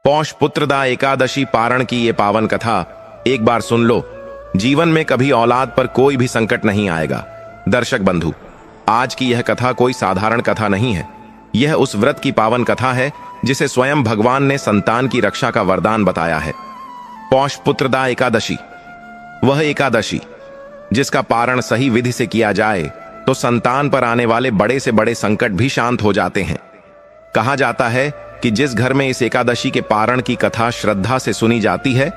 पौष पुत्रदा एकादशी पारण की ये पावन कथा एक बार सुन लो। जीवन में कभी औलाद पर कोई भी संकट नहीं आएगा। दर्शक बंधु, आज की यह कथा कोई साधारण कथा नहीं है। यह उस व्रत की पावन कथा है जिसे स्वयं भगवान ने संतान की रक्षा का वरदान बताया है। पौष पुत्रदा एकादशी, वह एकादशी जिसका पारण सही विधि से किया जाए तो संतान पर आने वाले बड़े से बड़े संकट भी शांत हो जाते हैं। कहा जाता है कि जिस घर में इस एकादशी के पारण की कथा श्रद्धा से सुनी जाती है,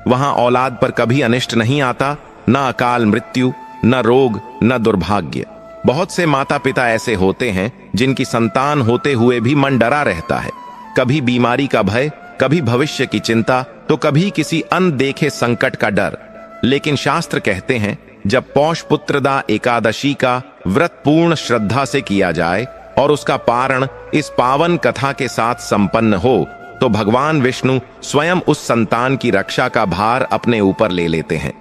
वहां औलाद पर कभी अनिष्ट नहीं आता, न अकाल मृत्यु, न रोग, न दुर्भाग्य। बहुत से माता पिता ऐसे होते हैं जिनकी संतान होते हुए भी मन डरा रहता है। कभी बीमारी का भय, कभी भविष्य की चिंता, तो कभी किसी अनदेखे संकट का डर। लेकिन शास्त्र कहते हैं जब पौष पुत्रदा एकादशी का व्रत पूर्ण श्रद्धा से किया जाए और उसका पारण इस पावन कथा के साथ संपन्न हो तो भगवान विष्णु स्वयं उस संतान की रक्षा का भार अपने ऊपर ले लेते हैं।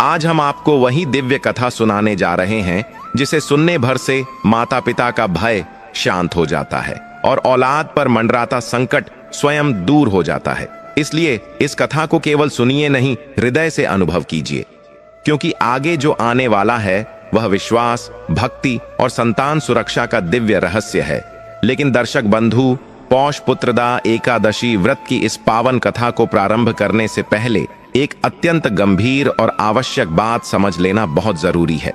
आज हम आपको वही दिव्य कथा सुनाने जा रहे हैं जिसे सुनने भर से माता पिता का भय शांत हो जाता है और औलाद पर मंडराता संकट स्वयं दूर हो जाता है। इसलिए इस कथा को केवल सुनिए नहीं, हृदय से अनुभव कीजिए, क्योंकि आगे जो आने वाला है वह विश्वास, भक्ति और संतान सुरक्षा का दिव्य रहस्य है। लेकिन दर्शक बंधु, पौष पुत्रदा एकादशी व्रत की इस पावन कथा को प्रारंभ करने से पहले एक अत्यंत गंभीर और आवश्यक बात समझ लेना बहुत जरूरी है।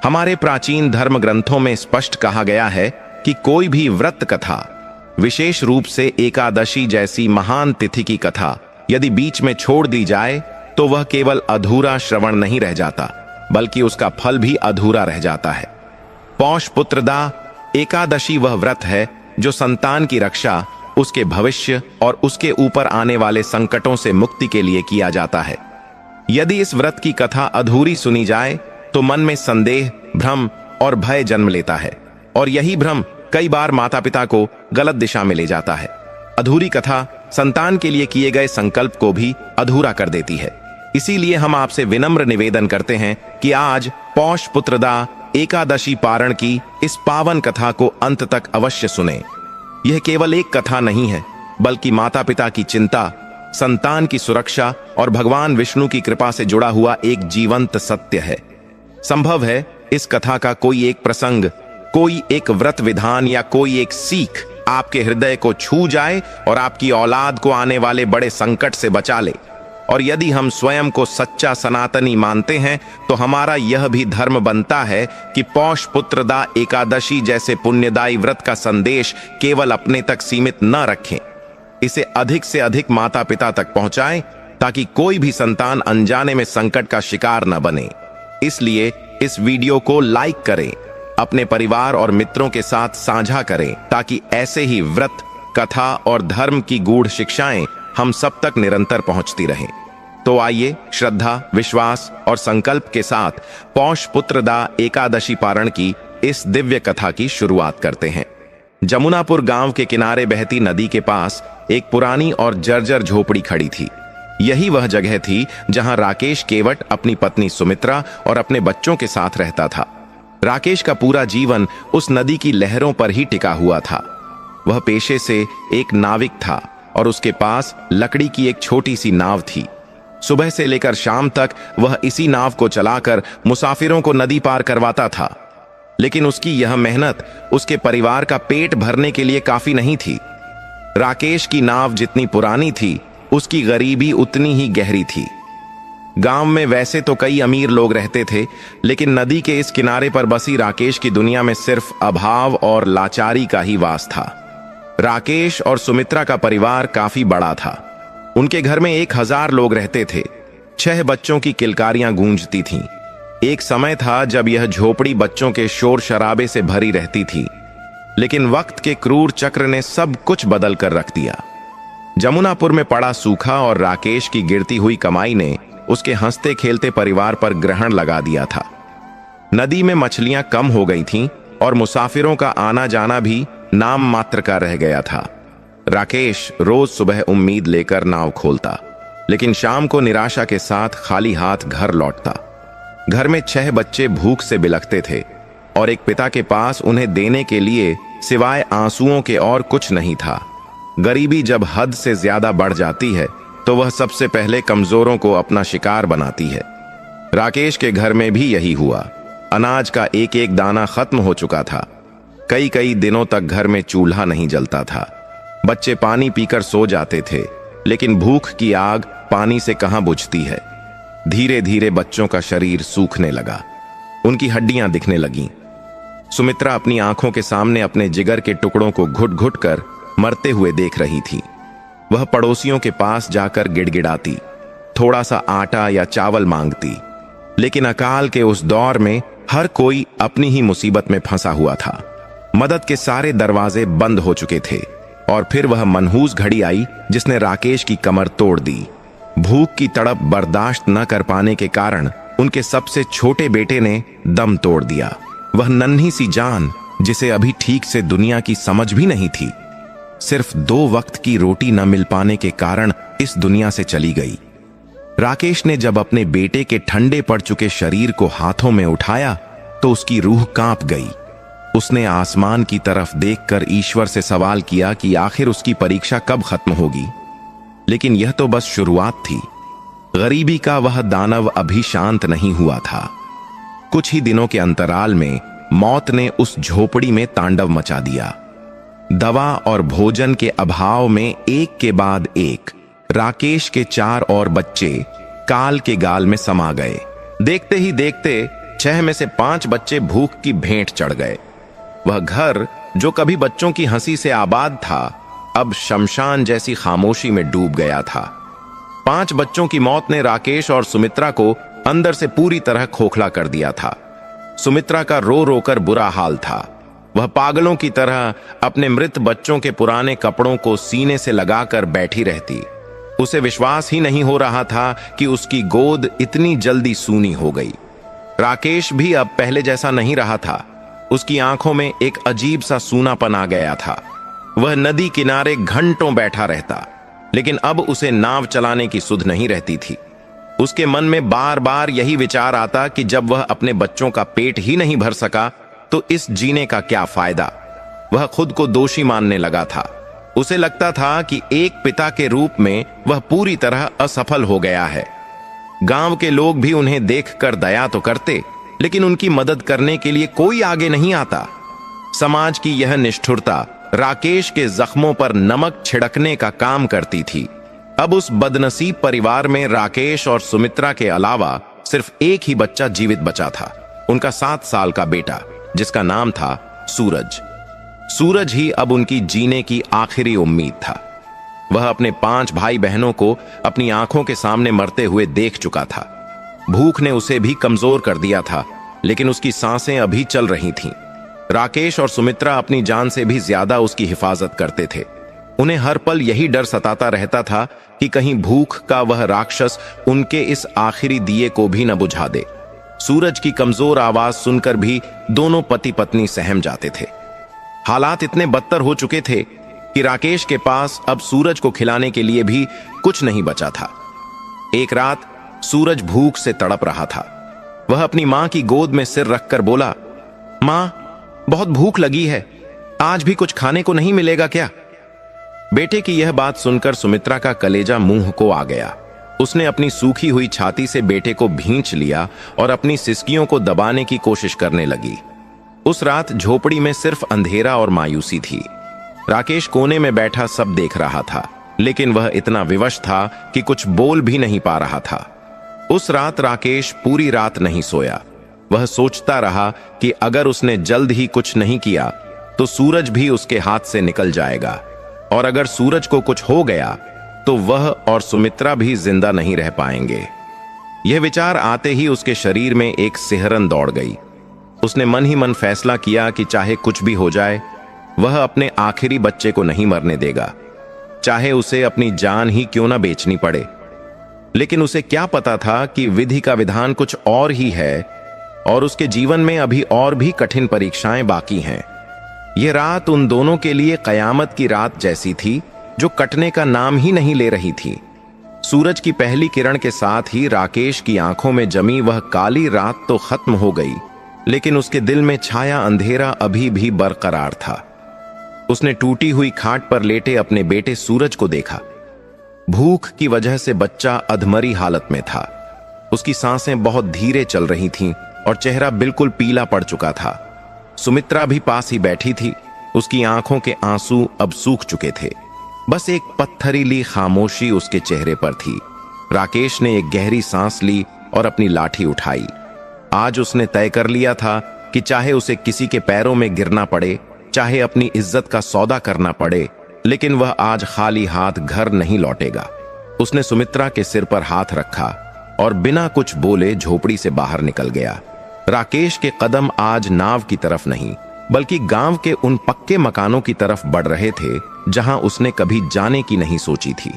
हमारे प्राचीन धर्म ग्रंथों में स्पष्ट कहा गया है कि कोई भी व्रत कथा, विशेष रूप से एकादशी जैसी महान तिथि की कथा, यदि बीच में छोड़ दी जाए तो वह केवल अधूरा श्रवण नहीं रह जाता, बल्कि उसका फल भी अधूरा रह जाता है। पौष पुत्रदा एकादशी वह व्रत है जो संतान की रक्षा, उसके भविष्य और उसके ऊपर आने वाले संकटों से मुक्ति के लिए किया जाता है। यदि इस व्रत की कथा अधूरी सुनी जाए तो मन में संदेह, भ्रम और भय जन्म लेता है, और यही भ्रम कई बार माता पिता को गलत दिशा में ले जाता है। अधूरी कथा संतान के लिए किए गए संकल्प को भी अधूरा कर देती है। इसीलिए हम आपसे विनम्र निवेदन करते हैं कि आज पौष पुत्रदा एकादशी पारण की इस पावन कथा को अंत तक अवश्य सुने। यह केवल एक कथा नहीं है, बल्कि माता पिता की चिंता, संतान की सुरक्षा और भगवान विष्णु की कृपा से जुड़ा हुआ एक जीवंत सत्य है। संभव है इस कथा का कोई एक प्रसंग, कोई एक व्रत विधान या कोई एक सीख आपके हृदय को छू जाए और आपकी औलाद को आने वाले बड़े संकट से बचा ले। और यदि हम स्वयं को सच्चा सनातनी मानते हैं तो हमारा यह भी धर्म बनता है कि पौष पुत्रदा एकादशी जैसे पुण्यदायी व्रत का संदेश केवल अपने तक सीमित न रखें, इसे अधिक से अधिक माता पिता तक पहुंचाएं ताकि कोई भी संतान अनजाने में संकट का शिकार न बने। इसलिए इस वीडियो को लाइक करें, अपने परिवार और मित्रों के साथ साझा करें, ताकि ऐसे ही व्रत, कथा और धर्म की गूढ़ शिक्षाएं हम सब तक निरंतर पहुंचती रहें। तो आइए श्रद्धा, विश्वास और संकल्प के साथ पौष पुत्रदा एकादशी पारण की इस दिव्य कथा की शुरुआत करते हैं। जमुनापुर गांव के किनारे बहती नदी के पास एक पुरानी और जर्जर झोपड़ी खड़ी थी। यही वह जगह थी जहां राकेश केवट अपनी पत्नी सुमित्रा और अपने बच्चों के साथ रहता था। राकेश का पूरा जीवन उस नदी की लहरों पर ही टिका हुआ था। वह पेशे से एक नाविक था और उसके पास लकड़ी की एक छोटी सी नाव थी। सुबह से लेकर शाम तक वह इसी नाव को चलाकर मुसाफिरों को नदी पार करवाता था। लेकिन उसकी यह मेहनत उसके परिवार का पेट भरने के लिए काफी नहीं थी। राकेश की नाव जितनी पुरानी थी, उसकी गरीबी उतनी ही गहरी थी। गांव में वैसे तो कई अमीर लोग रहते थे, लेकिन नदी के इस किनारे पर बसी राकेश की दुनिया में सिर्फ अभाव और लाचारी का ही वास था। राकेश और सुमित्रा का परिवार काफी बड़ा था। उनके घर में 1000 लोग रहते थे। 6 बच्चों की किलकारियां गूंजती थीं। एक समय था जब यह झोपड़ी बच्चों के शोर शराबे से भरी रहती थी, लेकिन वक्त के क्रूर चक्र ने सब कुछ बदल कर रख दिया। जमुनापुर में पड़ा सूखा और राकेश की गिरती हुई कमाई ने उसके हंसते खेलते परिवार पर ग्रहण लगा दिया था। नदी में मछलियां कम हो गई थीं और मुसाफिरों का आना जाना भी नाम मात्र का रह गया था। राकेश रोज सुबह उम्मीद लेकर नाव खोलता, लेकिन शाम को निराशा के साथ खाली हाथ घर लौटता। घर में 6 बच्चे भूख से बिलखते थे और एक पिता के पास उन्हें देने के लिए सिवाय आंसुओं के और कुछ नहीं था। गरीबी जब हद से ज्यादा बढ़ जाती है तो वह सबसे पहले कमजोरों को अपना शिकार बनाती है। राकेश के घर में भी यही हुआ। अनाज का एक एक दाना खत्म हो चुका था। कई कई दिनों तक घर में चूल्हा नहीं जलता था। बच्चे पानी पीकर सो जाते थे, लेकिन भूख की आग पानी से कहां बुझती है। धीरे धीरे बच्चों का शरीर सूखने लगा, उनकी हड्डियां दिखने लगीं। सुमित्रा अपनी आंखों के सामने अपने जिगर के टुकड़ों को घुट घुट कर मरते हुए देख रही थी। वह पड़ोसियों के पास जाकर गिड़गिड़ाती, थोड़ा सा आटा या चावल मांगती, लेकिन अकाल के उस दौर में हर कोई अपनी ही मुसीबत में फंसा हुआ था। मदद के सारे दरवाजे बंद हो चुके थे और फिर वह मनहूस घड़ी आई जिसने राकेश की कमर तोड़ दी। भूख की तड़प बर्दाश्त न कर पाने के कारण उनके सबसे छोटे बेटे ने दम तोड़ दिया। वह नन्ही सी जान, जिसे अभी ठीक से दुनिया की समझ भी नहीं थी, सिर्फ 2 वक्त की रोटी न मिल पाने के कारण इस दुनिया से चली गई। राकेश ने जब अपने बेटे के ठंडे पड़ चुके शरीर को हाथों में उठाया तो उसकी रूह कांप गई। उसने आसमान की तरफ देखकर ईश्वर से सवाल किया कि आखिर उसकी परीक्षा कब खत्म होगी। लेकिन यह तो बस शुरुआत थी। गरीबी का वह दानव अभी शांत नहीं हुआ था। कुछ ही दिनों के अंतराल में मौत ने उस झोपड़ी में तांडव मचा दिया। दवा और भोजन के अभाव में एक के बाद एक राकेश के 4 और बच्चे काल के गाल में समा गए। देखते ही देखते 6 में से 5 बच्चे भूख की भेंट चढ़ गए। वह घर जो कभी बच्चों की हंसी से आबाद था, अब शमशान जैसी खामोशी में डूब गया था। 5 बच्चों की मौत ने राकेश और सुमित्रा को अंदर से पूरी तरह खोखला कर दिया था। सुमित्रा का रो रो कर बुरा हाल था। वह पागलों की तरह अपने मृत बच्चों के पुराने कपड़ों को सीने से लगाकर बैठी रहती। उसे विश्वास ही नहीं हो रहा था कि उसकी गोद इतनी जल्दी सूनी हो गई। राकेश भी अब पहले जैसा नहीं रहा था। उसकी आंखों में एक अजीब सा सूनापन आ गया था। वह नदी किनारे घंटों बैठा रहता, लेकिन अब उसे नाव चलाने की सुध नहीं रहती थी। उसके मन में बार बार यही विचार आता कि जब वह अपने बच्चों का पेट ही नहीं भर सका तो इस जीने का क्या फायदा। वह खुद को दोषी मानने लगा था। उसे लगता था कि एक पिता के रूप में वह पूरी तरह असफल हो गया है। गांव के लोग भी उन्हें देखकर दया तो करते, लेकिन उनकी मदद करने के लिए कोई आगे नहीं आता। समाज की यह निष्ठुरता राकेश के जख्मों पर नमक छिड़कने का काम करती थी। अब उस बदनसीब परिवार में राकेश और सुमित्रा के अलावा सिर्फ एक ही बच्चा जीवित बचा था, उनका 7 साल का बेटा, जिसका नाम था सूरज। सूरज ही अब उनकी जीने की आखिरी उम्मीद था। वह अपने 5 भाई बहनों को अपनी आंखों के सामने मरते हुए देख चुका था। भूख ने उसे भी कमजोर कर दिया था, लेकिन उसकी सांसें अभी चल रही थीं। राकेश और सुमित्रा अपनी जान से भी ज्यादा उसकी हिफाजत करते थे। उन्हें हर पल यही डर सताता रहता था कि कहीं भूख का वह राक्षस उनके इस आखिरी दिए को भी न बुझा दे। सूरज की कमजोर आवाज सुनकर भी दोनों पति पत्नी सहम जाते थे। हालात इतने बदतर हो चुके थे कि राकेश के पास अब सूरज को खिलाने के लिए भी कुछ नहीं बचा था। एक रात सूरज भूख से तड़प रहा था। वह अपनी मां की गोद में सिर रखकर बोला, मां, बहुत भूख लगी है, आज भी कुछ खाने को नहीं मिलेगा क्या? बेटे की यह बात सुनकर सुमित्रा का कलेजा मुंह को आ गया। उसने अपनी सूखी हुई छाती से बेटे को भींच लिया और अपनी सिसकियों को दबाने की कोशिश करने लगी। उस रात झोपड़ी में सिर्फ अंधेरा और मायूसी थी। राकेश कोने में बैठा सब देख रहा था, लेकिन वह इतना विवश था कि कुछ बोल भी नहीं पा रहा था। उस रात राकेश पूरी रात नहीं सोया। वह सोचता रहा कि अगर उसने जल्द ही कुछ नहीं किया तो सूरज भी उसके हाथ से निकल जाएगा, और अगर सूरज को कुछ हो गया तो वह और सुमित्रा भी जिंदा नहीं रह पाएंगे। यह विचार आते ही उसके शरीर में एक सिहरन दौड़ गई। उसने मन ही मन फैसला किया कि चाहे कुछ भी हो जाए, वह अपने आखिरी बच्चे को नहीं मरने देगा, चाहे उसे अपनी जान ही क्यों ना बेचनी पड़े। लेकिन उसे क्या पता था कि विधि का विधान कुछ और ही है और उसके जीवन में अभी और भी कठिन परीक्षाएं बाकी हैं। यह रात उन दोनों के लिए कयामत की रात जैसी थी, जो कटने का नाम ही नहीं ले रही थी। सूरज की पहली किरण के साथ ही राकेश की आंखों में जमी वह काली रात तो खत्म हो गई, लेकिन उसके दिल में छाया अंधेरा अभी भी बरकरार था। उसने टूटी हुई खाट पर लेटे अपने बेटे सूरज को देखा। भूख की वजह से बच्चा अधमरी हालत में था। उसकी सांसें बहुत धीरे चल रही थीं और चेहरा बिल्कुल पीला पड़ चुका था। सुमित्रा भी पास ही बैठी थी। उसकी आंखों के आंसू अब सूख चुके थे। बस एक पत्थरीली खामोशी उसके चेहरे पर थी। राकेश ने एक गहरी सांस ली और अपनी लाठी उठाई। आज उसने तय कर लिया था कि चाहे उसे किसी के पैरों में गिरना पड़े, चाहे अपनी इज्जत का सौदा करना पड़े, लेकिन वह आज खाली हाथ घर नहीं लौटेगा। उसने सुमित्रा के सिर पर हाथ रखा और बिना कुछ बोले झोपड़ी से बाहर निकल गया। राकेश के कदम आज नाव की तरफ नहीं, बल्कि गांव के उन पक्के मकानों की तरफ बढ़ रहे थे जहां उसने कभी जाने की नहीं सोची थी।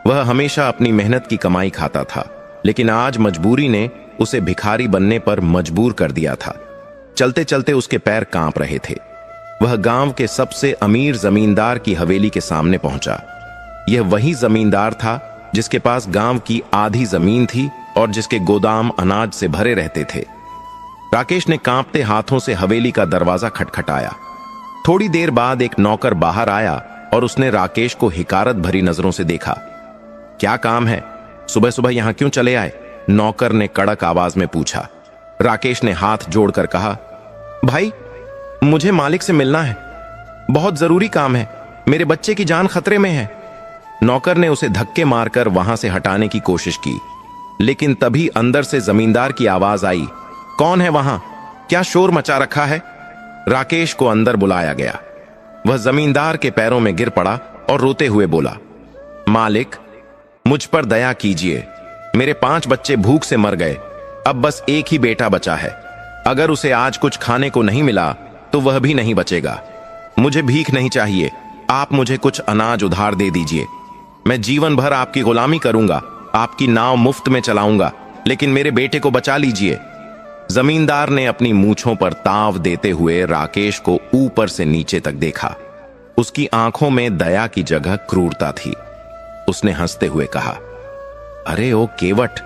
वह हमेशा अपनी मेहनत की कमाई खाता था, लेकिन आज मजबूरी ने उसे भिखारी बनने पर मजबूर कर दिया था। चलते चलते उसके पैर कांप रहे थे। वह गांव के सबसे अमीर जमींदार की हवेली के सामने पहुंचा। यह वही जमींदार था जिसके पास गांव की आधी जमीन थी और जिसके गोदाम अनाज से भरे रहते थे। राकेश ने कांपते हाथों से हवेली का दरवाजा खटखटाया। थोड़ी देर बाद एक नौकर बाहर आया और उसने राकेश को हिकारत भरी नजरों से देखा। क्या काम है? सुबह सुबह यहां क्यों चले आए? नौकर ने कड़क आवाज में पूछा। राकेश ने हाथ जोड़कर कहा, भाई, मुझे मालिक से मिलना है। बहुत जरूरी काम है। मेरे बच्चे की जान खतरे में है। नौकर ने उसे धक्के मारकर वहां से हटाने की कोशिश की, लेकिन तभी अंदर से जमींदार की आवाज आई, कौन है वहां? क्या शोर मचा रखा है? राकेश को अंदर बुलाया गया। वह जमींदार के पैरों में गिर पड़ा और रोते हुए बोला, मालिक, मुझ पर दया कीजिए। मेरे 5 बच्चे भूख से मर गए। अब बस एक ही बेटा बचा है। अगर उसे आज कुछ खाने को नहीं मिला तो वह भी नहीं बचेगा। मुझे भीख नहीं चाहिए। आप मुझे कुछ अनाज उधार दे दीजिए। मैं जीवन भर आपकी गुलामी करूंगा, आपकी नाव मुफ्त में चलाऊंगा, लेकिन मेरे बेटे को बचा लीजिए। जमींदार ने अपनी मूंछों पर ताव देते हुए राकेश को ऊपर से नीचे तक देखा। उसकी आंखों में दया की जगह क्रूरता थी। उसने हंसते हुए कहा, अरे ओ केवट,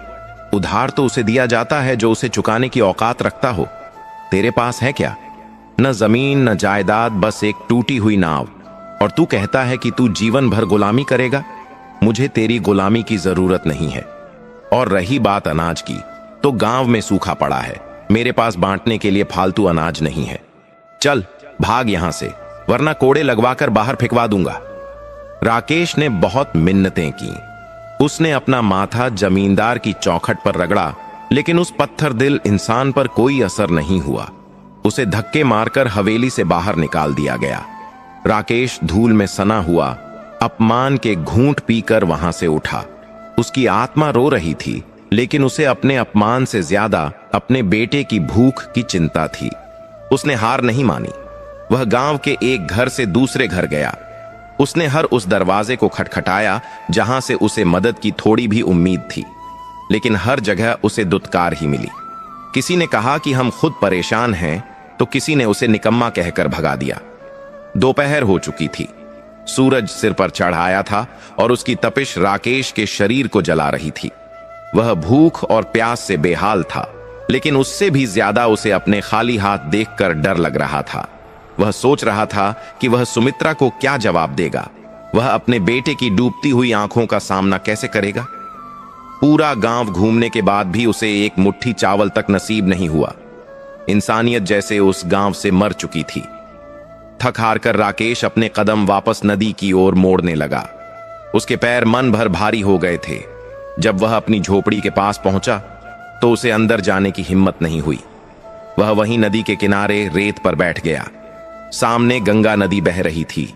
उधार तो उसे दिया जाता है जो उसे चुकाने की औकात रखता हो। तेरे पास है क्या? न जमीन, न जायदाद, बस एक टूटी हुई नाव। और तू कहता है कि तू जीवन भर गुलामी करेगा। मुझे तेरी गुलामी की जरूरत नहीं है। और रही बात अनाज की, तो गांव में सूखा पड़ा है। मेरे पास बांटने के लिए फालतू अनाज नहीं है। चल भाग यहां से, वरना कोड़े लगवाकर बाहर फेंकवा दूंगा। राकेश ने बहुत मिन्नतें की। उसने अपना माथा जमींदार की चौखट पर रगड़ा, लेकिन उस पत्थर दिल इंसान पर कोई असर नहीं हुआ। उसे धक्के मारकर हवेली से बाहर निकाल दिया गया। राकेश धूल में सना हुआ अपमान के घूंट पीकर वहां से उठा। उसकी आत्मा रो रही थी, लेकिन उसे अपने अपमान से ज्यादा अपने बेटे की भूख की चिंता थी। उसने हार नहीं मानी। वह गांव के एक घर से दूसरे घर गया। उसने हर उस दरवाजे को खटखटाया जहां से उसे मदद की थोड़ी भी उम्मीद थी, लेकिन हर जगह उसे दुत्कार ही मिली। किसी ने कहा कि हम खुद परेशान हैं, तो किसी ने उसे निकम्मा कहकर भगा दिया। दोपहर हो चुकी थी। सूरज सिर पर चढ़ आया था और उसकी तपिश राकेश के शरीर को जला रही थी। वह भूख और प्यास से बेहाल था, लेकिन उससे भी ज्यादा उसे अपने खाली हाथ देखकर डर लग रहा था। वह सोच रहा था कि वह सुमित्रा को क्या जवाब देगा। वह अपने बेटे की डूबती हुई आंखों का सामना कैसे करेगा। पूरा गांव घूमने के बाद भी उसे एक मुट्ठी चावल तक नसीब नहीं हुआ। इंसानियत जैसे उस गांव से मर चुकी थी। थक हार कर राकेश अपने कदम वापस नदी की ओर मोड़ने लगा। उसके पैर मन भर भारी हो गए थे। जब वह अपनी झोपड़ी के पास पहुंचा तो उसे अंदर जाने की हिम्मत नहीं हुई। वह वहीं नदी के किनारे रेत पर बैठ गया। सामने गंगा नदी बह रही थी,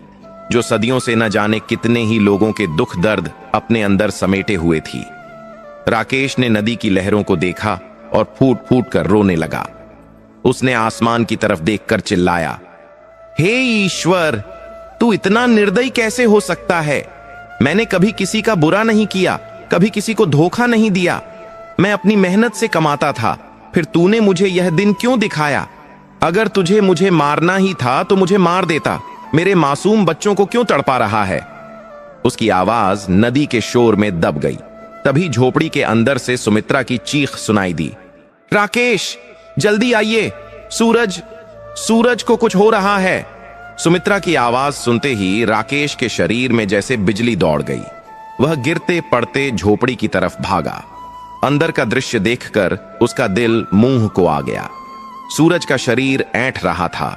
जो सदियों से न जाने कितने ही लोगों के दुख दर्द अपने अंदर समेटे हुए थी। राकेश ने नदी की लहरों को देखा और फूट फूट कर रोने लगा। उसने आसमान की तरफ देखकर चिल्लाया, हे ईश्वर, तू इतना निर्दयी कैसे हो सकता है? मैंने कभी किसी का बुरा नहीं किया, कभी किसी को धोखा नहीं दिया। मैं अपनी मेहनत से कमाता था, फिर तूने मुझे यह दिन क्यों दिखाया? अगर तुझे मुझे मारना ही था तो मुझे मार देता। मेरे मासूम बच्चों को क्यों तड़पा रहा है? उसकी आवाज नदी के शोर में दब गई। तभी झोपड़ी के अंदर से सुमित्रा की चीख सुनाई दी, राकेश, जल्दी आइए, सूरज को कुछ हो रहा है। सुमित्रा की आवाज सुनते ही राकेश के शरीर में जैसे बिजली दौड़ गई। वह गिरते पड़ते झोपड़ी की तरफ भागा। अंदर का दृश्य देखकर उसका दिल मुंह को आ गया। सूरज का शरीर ऐंठ रहा था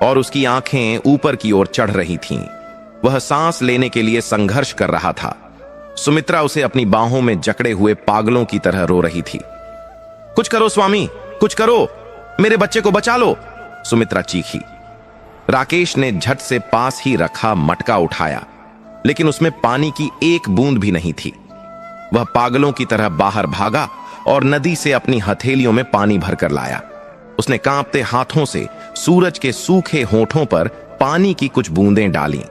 और उसकी आंखें ऊपर की ओर चढ़ रही थीं। वह सांस लेने के लिए संघर्ष कर रहा था। सुमित्रा उसे अपनी बाहों में जकड़े हुए पागलों की तरह रो रही थी। कुछ करो स्वामी, कुछ करो, मेरे बच्चे को बचा लो, सुमित्रा चीखी। राकेश ने झट से पास ही रखा मटका उठाया, लेकिन उसमें पानी की एक बूंद भी नहीं थी। वह पागलों की तरह बाहर भागा और नदी से अपनी हथेलियों में पानी भरकर लाया। उसने कांपते हाथों से सूरज के सूखे होठों पर पानी की कुछ बूंदें डालीं।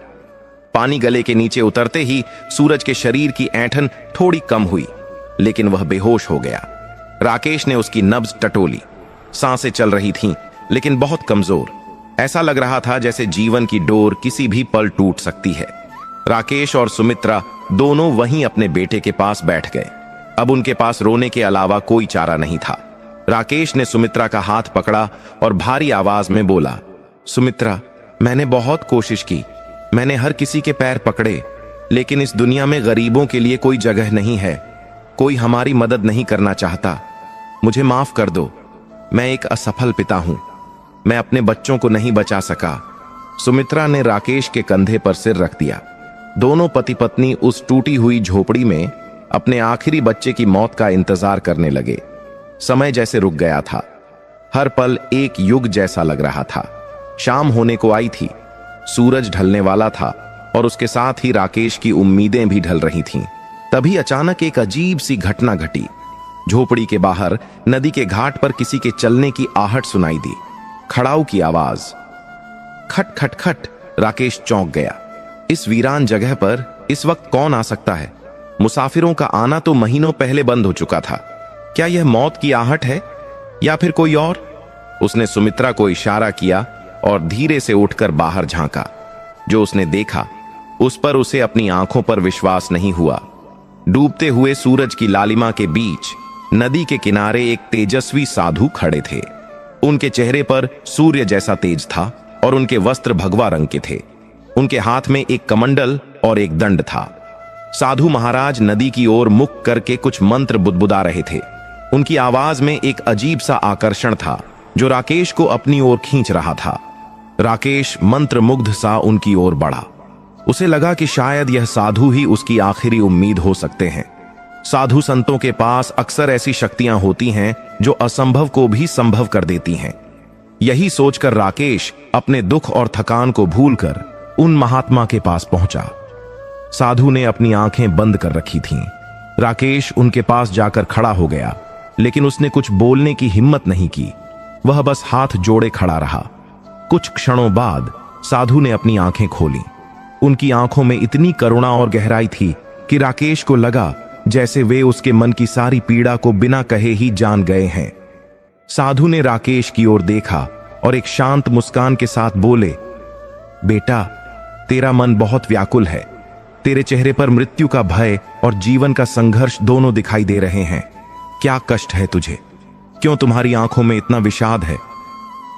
पानी गले के नीचे उतरते ही सूरज के शरीर की ऐंठन थोड़ी कम हुई, लेकिन वह बेहोश हो गया। राकेश ने उसकी नब्ज टटोली। सांसें चल रही थीं, लेकिन बहुत कमजोर। ऐसा लग रहा था जैसे जीवन की डोर किसी भी पल टूट सकती है। राकेश और सुमित्रा दोनों वहीं अपने बेटे के पास बैठ गए। अब उनके पास रोने के अलावा कोई चारा नहीं था। राकेश ने सुमित्रा का हाथ पकड़ा और भारी आवाज में बोला, सुमित्रा, मैंने बहुत कोशिश की, मैंने हर किसी के पैर पकड़े, लेकिन इस दुनिया में गरीबों के लिए कोई जगह नहीं है। कोई हमारी मदद नहीं करना चाहता। मुझे माफ कर दो। मैं एक असफल पिता हूं। मैं अपने बच्चों को नहीं बचा सका। सुमित्रा ने राकेश के कंधे पर सिर रख दिया। दोनों पति पत्नी उस टूटी हुई झोपड़ी में अपने आखिरी बच्चे की मौत का इंतजार करने लगे। समय जैसे रुक गया था। हर पल एक युग जैसा लग रहा था। शाम होने को आई थी। सूरज ढलने वाला था और उसके साथ ही राकेश की उम्मीदें भी ढल रही थीं। तभी अचानक एक अजीब सी घटना घटी। झोपड़ी के बाहर नदी के घाट पर किसी के चलने की आहट सुनाई दी। खड़ाऊ की आवाज। खट खट खट। राकेश चौंक गया। इस वीरान जगह पर इस वक्त कौन आ सकता है? मुसाफिरों का आना तो महीनों पहले बंद हो चुका था। क्या यह मौत की आहट है या फिर कोई और? उसने सुमित्रा को इशारा किया और धीरे से उठकर बाहर झांका। जो उसने देखा उस पर उसे अपनी आंखों पर विश्वास नहीं हुआ। डूबते हुए सूरज की लालिमा के बीच नदी के किनारे एक तेजस्वी साधु खड़े थे। उनके चेहरे पर सूर्य जैसा तेज था और उनके वस्त्र भगवा रंग के थे। उनके हाथ में एक कमंडल और एक दंड था। साधु महाराज नदी की ओर मुख करके कुछ मंत्र बुदबुदा रहे थे। उनकी आवाज में एक अजीब सा आकर्षण था जो राकेश को अपनी ओर खींच रहा था। राकेश मंत्रमुग्ध सा उनकी ओर बढ़ा। उसे लगा कि शायद यह साधु ही उसकी आखिरी उम्मीद हो सकते हैं। साधु संतों के पास अक्सर ऐसी शक्तियां होती हैं जो असंभव को भी संभव कर देती हैं। यही सोचकर राकेश अपने दुख और थकान को भूलकर उन महात्मा के पास पहुंचा। साधु ने अपनी आंखें बंद कर रखी थीं। राकेश उनके पास जाकर खड़ा हो गया, लेकिन उसने कुछ बोलने की हिम्मत नहीं की। वह बस हाथ जोड़े खड़ा रहा। कुछ क्षणों बाद साधु ने अपनी आंखें खोली। उनकी आंखों में इतनी करुणा और गहराई थी कि राकेश को लगा जैसे वे उसके मन की सारी पीड़ा को बिना कहे ही जान गए हैं। साधु ने राकेश की ओर देखा और एक शांत मुस्कान के साथ बोले, बेटा, तेरा मन बहुत व्याकुल है। तेरे चेहरे पर मृत्यु का भय और जीवन का संघर्ष दोनों दिखाई दे रहे हैं। क्या कष्ट है तुझे? क्यों तुम्हारी आंखों में इतना विषाद है?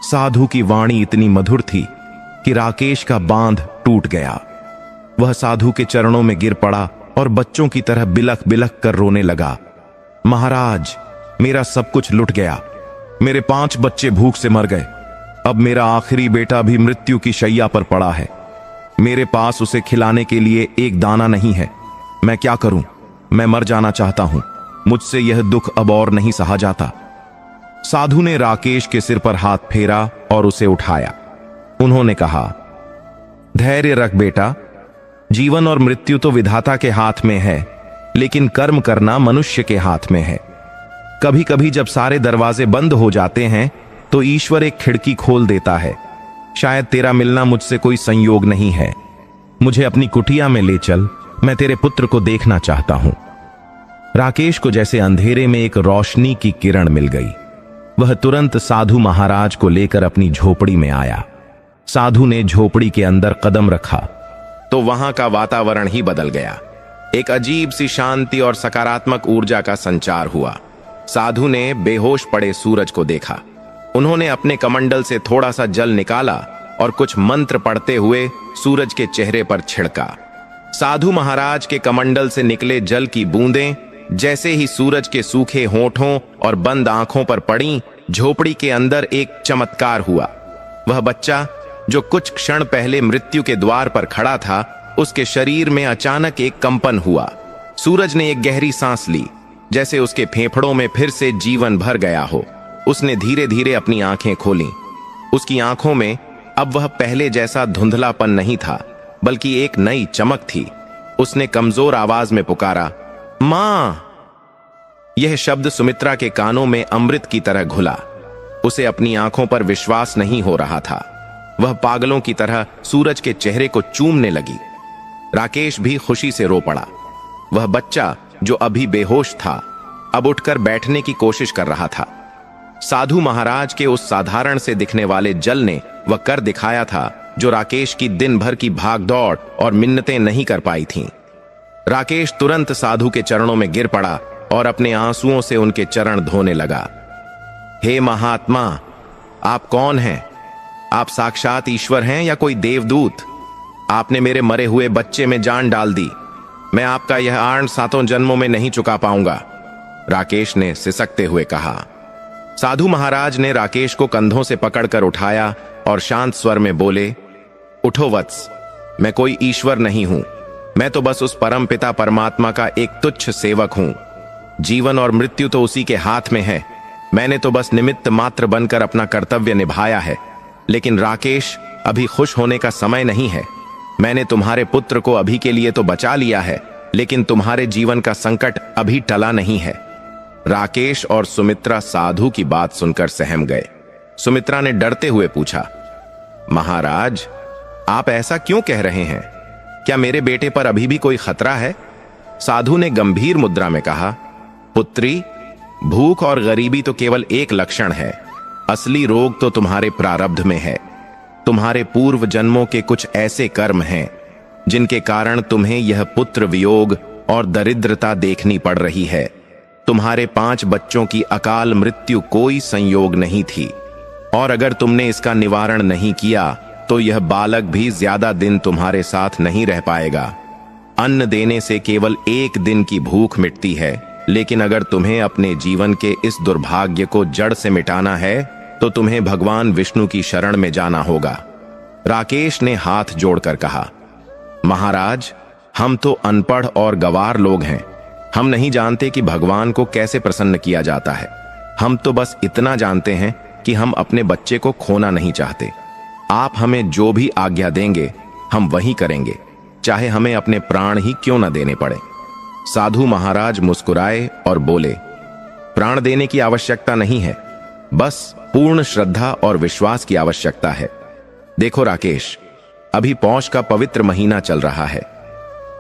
साधु की वाणी इतनी मधुर थी कि राकेश का बांध टूट गया। वह साधु के चरणों में गिर पड़ा और बच्चों की तरह बिलख बिलख कर रोने लगा। महाराज, मेरा सब कुछ लुट गया। मेरे 5 बच्चे भूख से मर गए। अब मेरा आखिरी बेटा भी मृत्यु की शैया पर पड़ा है। मेरे पास उसे खिलाने के लिए एक दाना नहीं है। मैं क्या करूं? मैं मर जाना चाहता हूं। मुझसे यह दुख अब और नहीं सहा जाता। साधु ने राकेश के सिर पर हाथ फेरा और उसे उठाया। उन्होंने कहा, धैर्य रख बेटा। जीवन और मृत्यु तो विधाता के हाथ में है, लेकिन कर्म करना मनुष्य के हाथ में है। कभी कभी जब सारे दरवाजे बंद हो जाते हैं तो ईश्वर एक खिड़की खोल देता है। शायद तेरा मिलना मुझसे कोई संयोग नहीं है। मुझे अपनी कुटिया में ले चल। मैं तेरे पुत्र को देखना चाहता हूं। राकेश को जैसे अंधेरे में एक रोशनी की किरण मिल गई। वह तुरंत साधु महाराज को लेकर अपनी झोपड़ी में आया। साधु ने झोपड़ी के अंदर कदम रखा तो वहां का वातावरण ही बदल गया। एक अजीब सी शांति और सकारात्मक ऊर्जा का संचार हुआ। साधु ने बेहोश पड़े सूरज को देखा। उन्होंने अपने कमंडल से थोड़ा सा जल निकाला और कुछ मंत्र पढ़ते हुए सूरज के चेहरे पर छिड़का। साधु महाराज के कमंडल से निकले जल की बूंदें जैसे ही सूरज के सूखे होठों और बंद आंखों पर पड़ी, झोपड़ी के अंदर एक चमत्कार हुआ। वह बच्चा जो कुछ क्षण पहले मृत्यु के द्वार पर खड़ा था, उसके शरीर में अचानक एक कंपन हुआ। सूरज ने एक गहरी सांस ली, जैसे उसके फेफड़ों में फिर से जीवन भर गया हो। उसने धीरे धीरे अपनी आंखें खोलीं। उसकी आंखों में अब वह पहले जैसा धुंधलापन नहीं था, बल्कि एक नई चमक थी। उसने कमजोर आवाज में पुकारा, मां। यह शब्द सुमित्रा के कानों में अमृत की तरह घुला। उसे अपनी आंखों पर विश्वास नहीं हो रहा था। वह पागलों की तरह सूरज के चेहरे को चूमने लगी। राकेश भी खुशी से रो पड़ा। वह बच्चा जो अभी बेहोश था, अब उठकर बैठने की कोशिश कर रहा था। साधु महाराज के उस साधारण से दिखने वाले जल ने वह कर दिखाया था जो राकेश की दिन भर की भागदौड़ और मिन्नतें नहीं कर पाई थीं। राकेश तुरंत साधु के चरणों में गिर पड़ा और अपने आंसुओं से उनके चरण धोने लगा। हे महात्मा, आप कौन हैं? आप साक्षात ईश्वर हैं या कोई देवदूत? आपने मेरे मरे हुए बच्चे में जान डाल दी। मैं आपका यह आर्ण 7 जन्मों में नहीं चुका पाऊंगा, राकेश ने सिसकते हुए कहा। साधु महाराज ने राकेश को कंधों से पकड़कर उठाया और शांत स्वर में बोले, उठो वत्स, मैं कोई ईश्वर नहीं हूं। मैं तो बस उस परम पिता परमात्मा का एक तुच्छ सेवक हूं। जीवन और मृत्यु तो उसी के हाथ में है। मैंने तो बस निमित्त मात्र बनकर अपना कर्तव्य निभाया है। लेकिन राकेश, अभी खुश होने का समय नहीं है। मैंने तुम्हारे पुत्र को अभी के लिए तो बचा लिया है, लेकिन तुम्हारे जीवन का संकट अभी टला नहीं है। राकेश और सुमित्रा साधु की बात सुनकर सहम गए। सुमित्रा ने डरते हुए पूछा, महाराज, आप ऐसा क्यों कह रहे हैं? क्या मेरे बेटे पर अभी भी कोई खतरा है? साधु ने गंभीर मुद्रा में कहा, पुत्री, भूख और गरीबी तो केवल एक लक्षण है। असली रोग तो तुम्हारे प्रारब्ध में है। तुम्हारे पूर्व जन्मों के कुछ ऐसे कर्म हैं जिनके कारण तुम्हें यह पुत्र वियोग और दरिद्रता देखनी पड़ रही है। तुम्हारे 5 बच्चों की अकाल मृत्यु कोई संयोग नहीं थी, और अगर तुमने इसका निवारण नहीं किया तो यह बालक भी ज्यादा दिन तुम्हारे साथ नहीं रह पाएगा। अन्न देने से केवल 1 दिन की भूख मिटती है, लेकिन अगर तुम्हें अपने जीवन के इस दुर्भाग्य को जड़ से मिटाना है तो तुम्हें भगवान विष्णु की शरण में जाना होगा। राकेश ने हाथ जोड़कर कहा, महाराज, हम तो अनपढ़ और गवार लोग हैं। हम नहीं जानते कि भगवान को कैसे प्रसन्न किया जाता है। हम तो बस इतना जानते हैं कि हम अपने बच्चे को खोना नहीं चाहते। आप हमें जो भी आज्ञा देंगे हम वही करेंगे, चाहे हमें अपने प्राण ही क्यों न देने पड़े। साधु महाराज मुस्कुराए और बोले, प्राण देने की आवश्यकता नहीं है, बस पूर्ण श्रद्धा और विश्वास की आवश्यकता है। देखो राकेश, अभी पौष का पवित्र महीना चल रहा है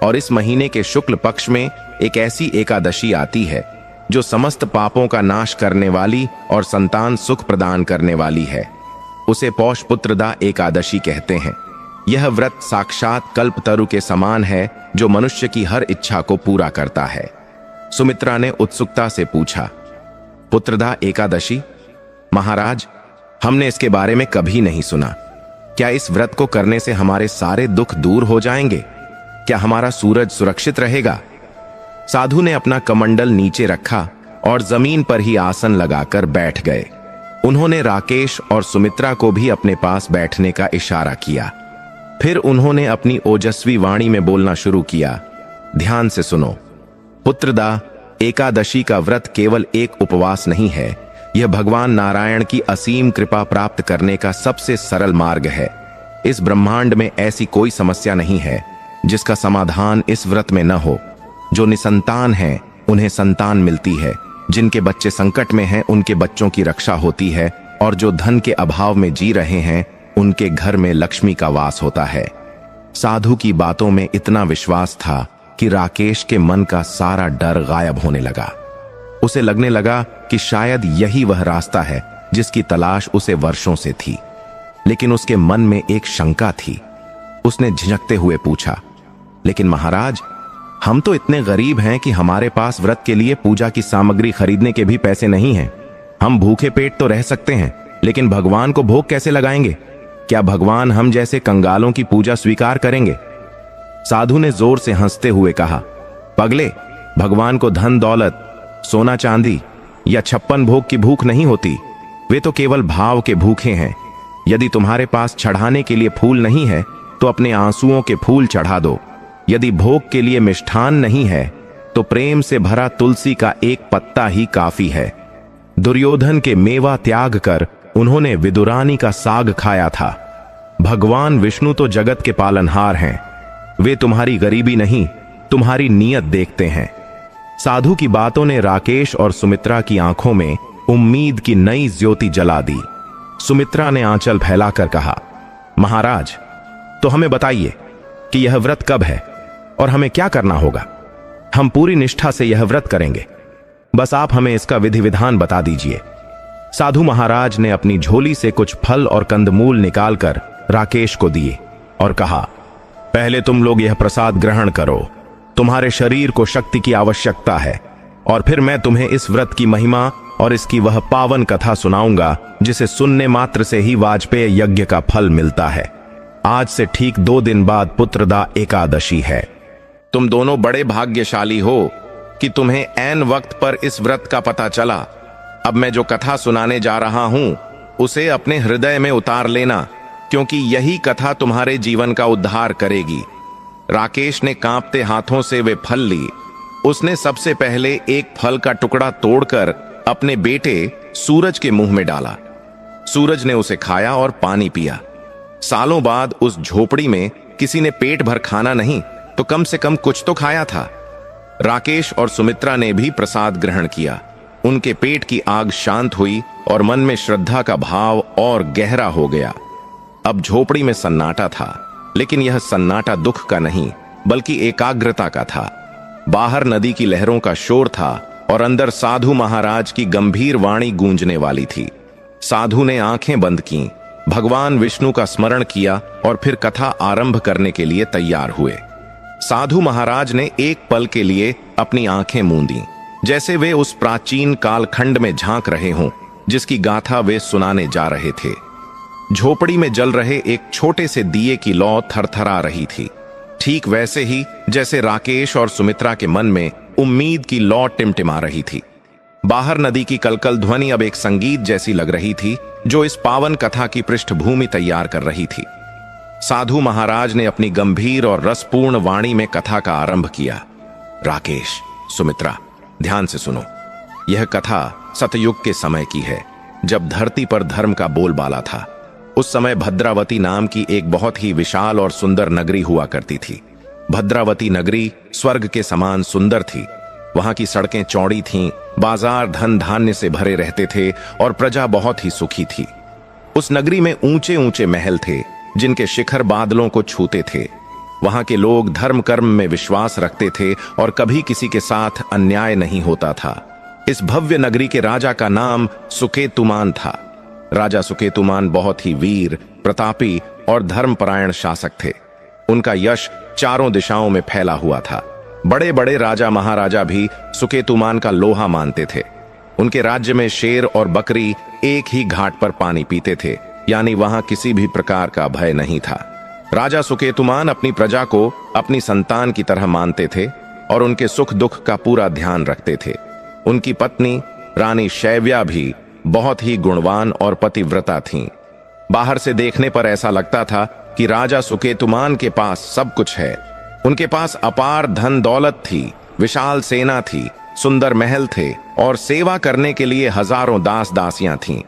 और इस महीने के शुक्ल पक्ष में एक ऐसी एकादशी आती है जो समस्त पापों का नाश करने वाली और संतान सुख प्रदान करने वाली है। उसे पौष पुत्रदा एकादशी कहते हैं। यह व्रत साक्षात कल्पतरु के समान है जो मनुष्य की हर इच्छा को पूरा करता है। सुमित्रा ने उत्सुकता से पूछा, पुत्रदा एकादशी? महाराज, हमने इसके बारे में कभी नहीं सुना। क्या इस व्रत को करने से हमारे सारे दुख दूर हो जाएंगे? क्या हमारा सूरज सुरक्षित रहेगा? साधु ने अपना कमंडल नीचे रखा और जमीन पर ही आसन लगाकर बैठ गए। उन्होंने राकेश और सुमित्रा को भी अपने पास बैठने का इशारा किया। फिर उन्होंने अपनी ओजस्वी वाणी में बोलना शुरू किया, ध्यान से सुनो। पुत्रदा एकादशी का व्रत केवल एक उपवास नहीं है, यह भगवान नारायण की असीम कृपा प्राप्त करने का सबसे सरल मार्ग है। इस ब्रह्मांड में ऐसी कोई समस्या नहीं है जिसका समाधान इस व्रत में न हो। जो निसंतान हैं उन्हें संतान मिलती है, जिनके बच्चे संकट में हैं उनके बच्चों की रक्षा होती है, और जो धन के अभाव में जी रहे हैं उनके घर में लक्ष्मी का वास होता है। साधु की बातों में इतना विश्वास था कि राकेश के मन का सारा डर गायब होने लगा। उसे लगने लगा कि शायद यही वह रास्ता है जिसकी तलाश उसे वर्षों से थी। लेकिन उसके मन में एक शंका थी। उसने झिझकते हुए पूछा, लेकिन महाराज, हम तो इतने गरीब हैं कि हमारे पास व्रत के लिए पूजा की सामग्री खरीदने के भी पैसे नहीं हैं। हम भूखे पेट तो रह सकते हैं, लेकिन भगवान को भोग कैसे लगाएंगे? क्या भगवान हम जैसे कंगालों की पूजा स्वीकार करेंगे? साधु ने जोर से हंसते हुए कहा, पगले, भगवान को धन दौलत, सोना चांदी या 56 भोग की भूख नहीं होती। वे तो केवल भाव के भूखे हैं। यदि तुम्हारे पास चढ़ाने के लिए फूल नहीं है तो अपने आंसुओं के फूल चढ़ा दो। यदि भोग के लिए मिष्ठान नहीं है तो प्रेम से भरा तुलसी का एक पत्ता ही काफी है। दुर्योधन के मेवा त्याग कर उन्होंने विदुरानी का साग खाया था। भगवान विष्णु तो जगत के पालनहार हैं। वे तुम्हारी गरीबी नहीं, तुम्हारी नीयत देखते हैं। साधु की बातों ने राकेश और सुमित्रा की आंखों में उम्मीद की नई ज्योति जला दी। सुमित्रा ने आंचल फैलाकर कहा, महाराज, तो हमें बताइए कि यह व्रत कब है और हमें क्या करना होगा। हम पूरी निष्ठा से यह व्रत करेंगे, बस आप हमें इसका विधि विधान बता दीजिए। साधु महाराज ने अपनी झोली से कुछ फल और कंदमूल निकालकर राकेश को दिए और कहा, पहले तुम लोग यह प्रसाद ग्रहण करो। तुम्हारे शरीर को शक्ति की आवश्यकता है और फिर मैं तुम्हें इस व्रत की महिमा और इसकी वह पावन कथा सुनाऊंगा जिसे सुनने मात्र से ही वाजपेय यज्ञ का फल मिलता है। आज से ठीक 2 दिन बाद पुत्रदा एकादशी है। तुम दोनों बड़े भाग्यशाली हो कि तुम्हें ऐन वक्त पर इस व्रत का पता चला। अब मैं जो कथा सुनाने जा रहा हूं उसे अपने हृदय में उतार लेना, क्योंकि यही कथा तुम्हारे जीवन का उद्धार करेगी। राकेश ने कांपते हाथों से वे फल ली। उसने सबसे पहले एक फल का टुकड़ा तोड़कर अपने बेटे सूरज के मुंह में डाला। सूरज ने उसे खाया और पानी पिया। सालों बाद उस झोपड़ी में किसी ने पेट भर खाना नहीं तो कम से कम कुछ तो खाया था। राकेश और सुमित्रा ने भी प्रसाद ग्रहण किया। उनके पेट की आग शांत हुई और मन में श्रद्धा का भाव और गहरा हो गया। अब झोपड़ी में सन्नाटा था, लेकिन यह सन्नाटा दुख का नहीं बल्कि एकाग्रता का था। बाहर नदी की लहरों का शोर था और अंदर साधु महाराज की गंभीर वाणी गूंजने वाली थी। साधु ने आंखें बंद की, भगवान विष्णु का स्मरण किया और फिर कथा आरंभ करने के लिए तैयार हुए। साधु महाराज ने एक पल के लिए अपनी आंखें मूंदी, जैसे वे उस प्राचीन कालखंड में झांक रहे हों जिसकी गाथा वे सुनाने जा रहे थे। झोपड़ी में जल रहे एक छोटे से दिए की लौ थरथरा रही थी, ठीक वैसे ही जैसे राकेश और सुमित्रा के मन में उम्मीद की लौ टिमटिमा रही थी। बाहर नदी की कलकल ध्वनि अब एक संगीत जैसी लग रही थी जो इस पावन कथा की पृष्ठभूमि तैयार कर रही थी। साधु महाराज ने अपनी गंभीर और रसपूर्ण वाणी में कथा का आरंभ किया। राकेश, सुमित्रा, ध्यान से सुनो। यह कथा सतयुग के समय की है, जब धरती पर धर्म का बोलबाला था। उस समय भद्रावती नाम की एक बहुत ही विशाल और सुंदर नगरी हुआ करती थी। भद्रावती नगरी स्वर्ग के समान सुंदर थी। वहां की सड़कें चौड़ी थीं, बाजार धन धान्य से भरे रहते थे और प्रजा बहुत ही सुखी थी। उस नगरी में ऊंचे ऊंचे महल थे जिनके शिखर बादलों को छूते थे। वहां के लोग धर्म कर्म में विश्वास रखते थे और कभी किसी के साथ अन्याय नहीं होता था। इस भव्य नगरी के राजा का नाम सुकेतुमान था। राजा सुकेतुमान बहुत ही वीर, प्रतापी और धर्मपरायण शासक थे। उनका यश चारों दिशाओं में फैला हुआ था। बड़े बड़े राजा महाराजा भी सुकेतुमान का लोहा मानते थे। उनके राज्य में शेर और बकरी एक ही घाट पर पानी पीते थे, यानी वहां किसी भी प्रकार का भय नहीं था। राजा सुकेतुमान अपनी प्रजा को अपनी संतान की तरह मानते थे और उनके सुख दुख का पूरा ध्यान रखते थे। उनकी पत्नी रानी शैव्या भी बहुत ही गुणवान और पतिव्रता थीं। बाहर से देखने पर ऐसा लगता था कि राजा सुकेतुमान के पास सब कुछ है। उनके पास अपार धन दौलत थी, विशाल सेना थी, सुंदर महल थे और सेवा करने के लिए हजारों दास दासियां थीं।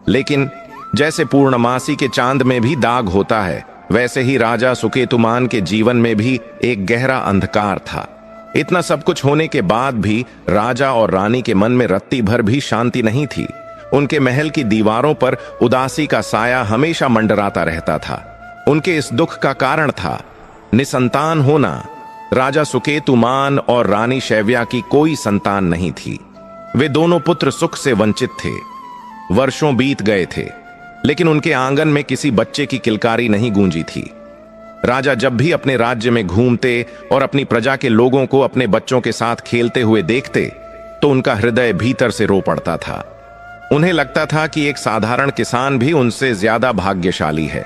लेकिन जैसे पूर्णमासी के चांद में भी दाग होता है, वैसे ही राजा सुकेतुमान के जीवन में भी एक गहरा अंधकार था। इतना सब कुछ होने के बाद भी राजा और रानी के मन में रत्ती भर भी शांति नहीं थी। उनके महल की दीवारों पर उदासी का साया हमेशा मंडराता रहता था। उनके इस दुख का कारण था निसंतान होना। राजा सुकेतुमान और रानी शैव्या की कोई संतान नहीं थी। वे दोनों पुत्र सुख से वंचित थे। वर्षों बीत गए थे, लेकिन उनके आंगन में किसी बच्चे की किलकारी नहीं गूंजी थी। राजा जब भी अपने राज्य में घूमते और अपनी प्रजा के लोगों को अपने बच्चों के साथ खेलते हुए देखते तो उनका हृदय भीतर से रो पड़ता था। उन्हें लगता था कि एक साधारण किसान भी उनसे ज्यादा भाग्यशाली है।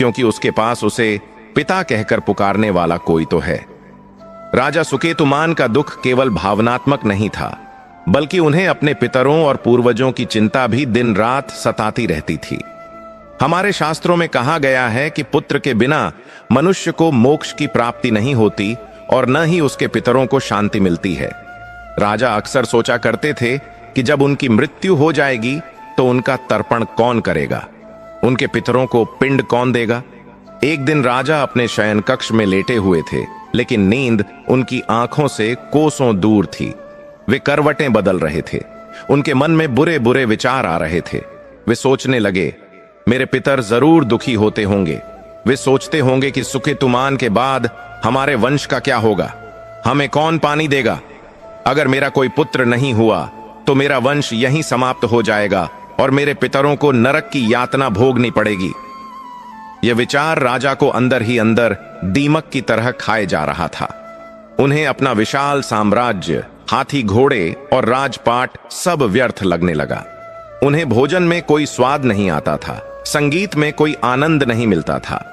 क्योंकि उसके पास उसे पिता कहकर पुकारने वाला कोई तो है। राजा सुकेतुमान का दुख केवल भावनात्मक नहीं था, बल्कि उन्हें अपने पितरों और पूर्वजों की चिंता भी दिन रात सताती रहती थी। हमारे शास्त्रों में कहा गया है कि पुत्र के बिना मनुष्य को मोक्ष की प्राप्ति नहीं होती और न ही उसके पितरों को शांति मिलती है। राजा अक्सर सोचा करते थे कि जब उनकी मृत्यु हो जाएगी तो उनका तर्पण कौन करेगा, उनके पितरों को पिंड कौन देगा। एक दिन राजा अपने शयन कक्ष में लेटे हुए थे, लेकिन नींद उनकी आंखों से कोसों दूर थी। वे करवटें बदल रहे थे। उनके मन में बुरे बुरे विचार आ रहे थे। वे सोचने लगे, मेरे पितर जरूर दुखी होते होंगे। वे सोचते होंगे कि सुकेतुमान के बाद हमारे वंश का क्या होगा, हमें कौन पानी देगा। अगर मेरा कोई पुत्र नहीं हुआ तो मेरा वंश यहीं समाप्त हो जाएगा और मेरे पितरों को नरक की यातना भोगनी पड़ेगी। यह विचार राजा को अंदर ही अंदर दीमक की तरह खाए जा रहा था। उन्हें अपना विशाल साम्राज्य, हाथी घोड़े और राजपाट सब व्यर्थ लगने लगा। उन्हें भोजन में कोई स्वाद नहीं आता था, संगीत में कोई आनंद नहीं मिलता था।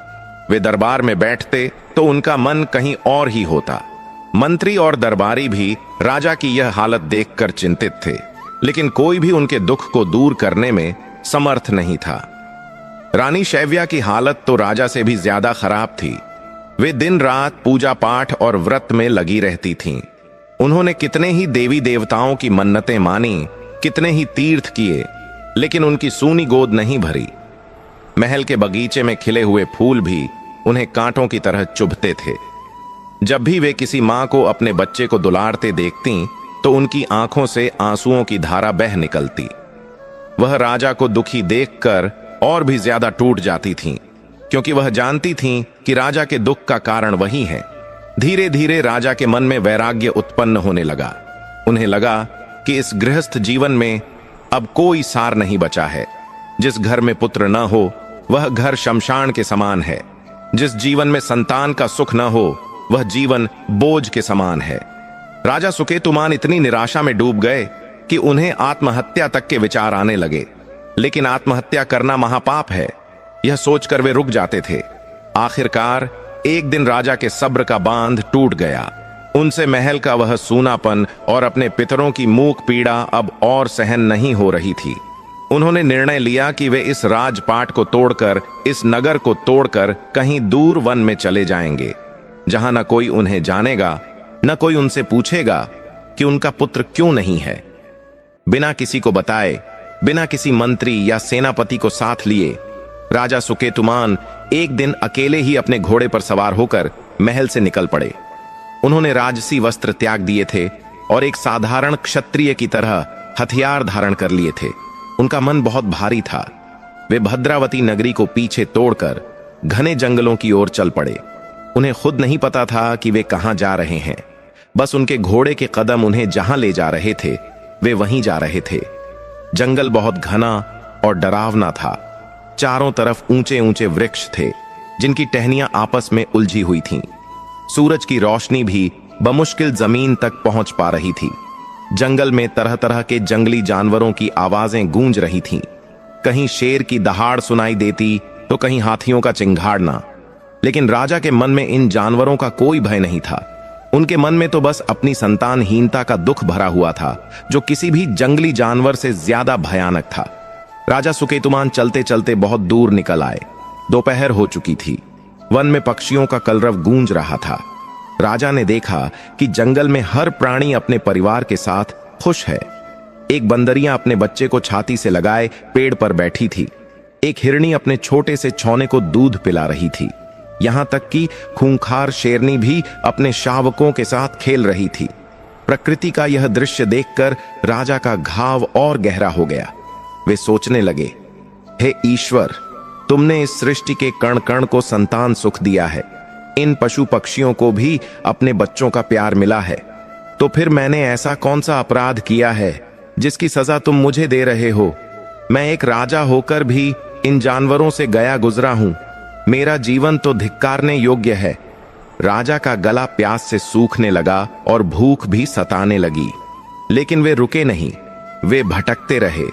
वे दरबार में बैठते तो उनका मन कहीं और ही होता। मंत्री और दरबारी भी राजा की यह हालत देखकर चिंतित थे, लेकिन कोई भी उनके दुख को दूर करने में समर्थ नहीं था। रानी शैव्या की हालत तो राजा से भी ज्यादा खराब थी। वे दिन रात पूजा पाठ और व्रत में लगी रहती थीं। उन्होंने कितने ही देवी देवताओं की मन्नतें मानी, कितने ही तीर्थ किए, लेकिन उनकी सूनी गोद नहीं भरी। महल के बगीचे में खिले हुए फूल भी उन्हें कांटों की तरह चुभते थे। जब भी वे किसी मां को अपने बच्चे को दुलारते देखती तो उनकी आंखों से आंसुओं की धारा बह निकलती। वह राजा को दुखी देखकर और भी ज्यादा टूट जाती थीं, क्योंकि वह जानती थीं कि राजा के दुख का कारण वही है। धीरे धीरे राजा के मन में वैराग्य उत्पन्न होने लगा। उन्हें लगा कि इस गृहस्थ जीवन में अब कोई सार नहीं बचा है। जिस घर में पुत्र न हो वह घर शमशान के समान है। जिस जीवन में संतान का सुख न हो वह जीवन बोझ के समान है। राजा सुकेतुमान इतनी निराशा में डूब गए कि उन्हें आत्महत्या तक के विचार आने लगे। लेकिन आत्महत्या करना महापाप है, यह सोचकर वे रुक जाते थे। आखिरकार एक दिन राजा के सब्र का बांध टूट गया। उनसे महल का वह सूनापन और अपने पितरों की मूक पीड़ा अब और सहन नहीं हो रही थी। उन्होंने निर्णय लिया कि वे इस राजपाट को तोड़कर, इस नगर को तोड़कर कहीं दूर वन में चले जाएंगे, जहां न कोई उन्हें जानेगा, न कोई उनसे पूछेगा कि उनका पुत्र क्यों नहीं है। बिना किसी को बताए, बिना किसी मंत्री या सेनापति को साथ लिए, राजा सुकेतुमान एक दिन अकेले ही अपने घोड़े पर सवार होकर महल से निकल पड़े। उन्होंने राजसी वस्त्र त्याग दिए थे और एक साधारण क्षत्रिय की तरह हथियार धारण कर लिए थे। उनका मन बहुत भारी था। वे भद्रावती नगरी को पीछे तोड़कर घने जंगलों की ओर चल पड़े। उन्हें खुद नहीं पता था कि वे कहां जा रहे हैं। बस उनके घोड़े के कदम उन्हें जहां ले जा रहे थे वे वहीं जा रहे थे। जंगल बहुत घना और डरावना था। चारों तरफ ऊंचे ऊंचे वृक्ष थे जिनकी टहनियां आपस में उलझी हुई थीं। सूरज की रोशनी भी बमुश्किल जमीन तक पहुंच पा रही थी। जंगल में तरह तरह के जंगली जानवरों की आवाजें गूंज रही थीं। कहीं शेर की दहाड़ सुनाई देती तो कहीं हाथियों का चिंघाड़ना। लेकिन राजा के मन में इन जानवरों का कोई भय नहीं था। उनके मन में तो बस अपनी संतानहीनता का दुख भरा हुआ था, जो किसी भी जंगली जानवर से ज्यादा भयानक था। राजा सुकेतुमान चलते चलते बहुत दूर निकल आए। दोपहर हो चुकी थी। वन में पक्षियों का कलरव गूंज रहा था। राजा ने देखा कि जंगल में हर प्राणी अपने परिवार के साथ खुश है। एक बंदरिया अपने बच्चे को छाती से लगाए पेड़ पर बैठी थी। एक हिरनी अपने छोटे से छौने को दूध पिला रही थी। यहां तक कि खूंखार शेरनी भी अपने शावकों के साथ खेल रही थी। प्रकृति का यह दृश्य देखकर राजा का घाव और गहरा हो गया। वे सोचने लगे, हे ईश्वर, तुमने इस सृष्टि के कण कण को संतान सुख दिया है। इन पशु पक्षियों को भी अपने बच्चों का प्यार मिला है। तो फिर मैंने ऐसा कौन सा अपराध किया है जिसकी सजा तुम मुझे दे रहे हो? मैं एक राजा होकर भी इन जानवरों से गया गुजरा हूं। मेरा जीवन तो धिक्कारने योग्य है। राजा का गला प्यास से सूखने लगा और भूख भी सताने लगी। लेकिन वे रुके नहीं। वे भटकते रहे,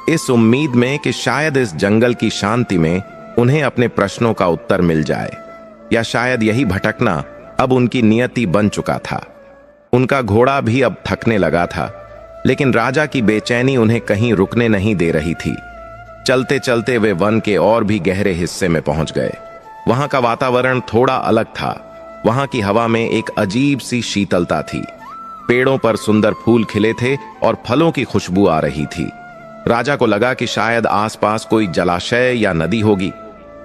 इस उम्मीद में कि शायद इस जंगल की शांति में उन्हें अपने प्रश्नों का उत्तर मिल जाए, या शायद यही भटकना अब उनकी नियति बन चुका था। उनका घोड़ा भी अब थकने लगा था, लेकिन राजा की बेचैनी उन्हें कहीं रुकने नहीं दे रही थी। चलते चलते वे वन के और भी गहरे हिस्से में पहुंच गए। वहां का वातावरण थोड़ा अलग था। वहां की हवा में एक अजीब सी शीतलता थी। पेड़ों पर सुंदर फूल खिले थे और फलों की खुशबू आ रही थी। राजा को लगा कि शायद आसपास कोई जलाशय या नदी होगी।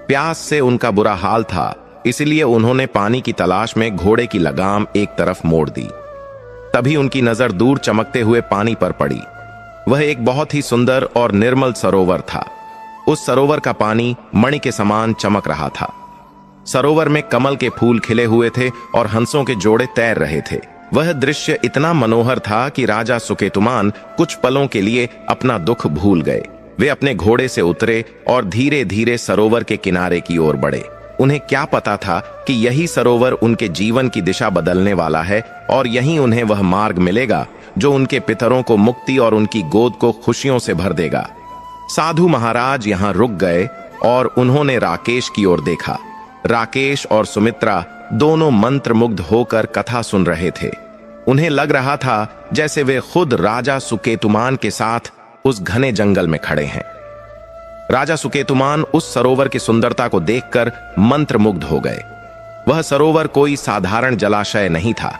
प्यास से उनका बुरा हाल था, इसलिए उन्होंने पानी की तलाश में घोड़े की लगाम एक तरफ मोड़ दी। तभी उनकी नजर दूर चमकते हुए पानी पर पड़ी। वह एक बहुत ही सुंदर और निर्मल सरोवर था। उस सरोवर का पानी मणि के समान चमक रहा था। सरोवर में कमल के फूल खिले हुए थे और हंसों के जोड़े तैर रहे थे। वह दृश्य इतना मनोहर था कि राजा सुकेतुमान कुछ पलों के लिए अपना दुख भूल गए। वे अपने घोड़े से उतरे और धीरे धीरे सरोवर के किनारे की ओर बढ़े। उन्हें क्या पता था कि यही सरोवर उनके जीवन की दिशा बदलने वाला है और यहीं उन्हें वह मार्ग मिलेगा जो उनके पितरों को मुक्ति और उनकी गोद को खुशियों से भर देगा। साधु महाराज यहां रुक गए और उन्होंने राकेश की ओर देखा। राकेश और सुमित्रा दोनों मंत्रमुग्ध होकर कथा सुन रहे थे। उन्हें लग रहा था जैसे वे खुद राजा सुकेतुमान के साथ उस घने जंगल में खड़े हैं। राजा सुकेतुमान उस सरोवर की सुंदरता को देखकर मंत्रमुग्ध हो गए। वह सरोवर कोई साधारण जलाशय नहीं था,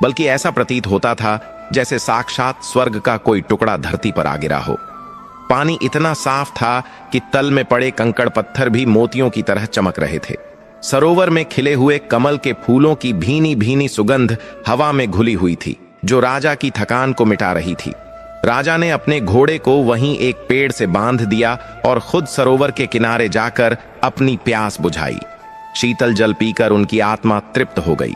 बल्कि ऐसा प्रतीत होता था जैसे साक्षात स्वर्ग का कोई टुकड़ा धरती पर आ गिरा हो। पानी इतना साफ था कि तल में पड़े कंकड़ पत्थर भी मोतियों की तरह चमक रहे थे। सरोवर में खिले हुए कमल के फूलों की भीनी भीनी सुगंध हवा में घुली हुई थी, जो राजा की थकान को मिटा रही थी। राजा ने अपने घोड़े को वहीं एक पेड़ से बांध दिया और खुद सरोवर के किनारे जाकर अपनी प्यास बुझाई। शीतल जल पीकर उनकी आत्मा तृप्त हो गई।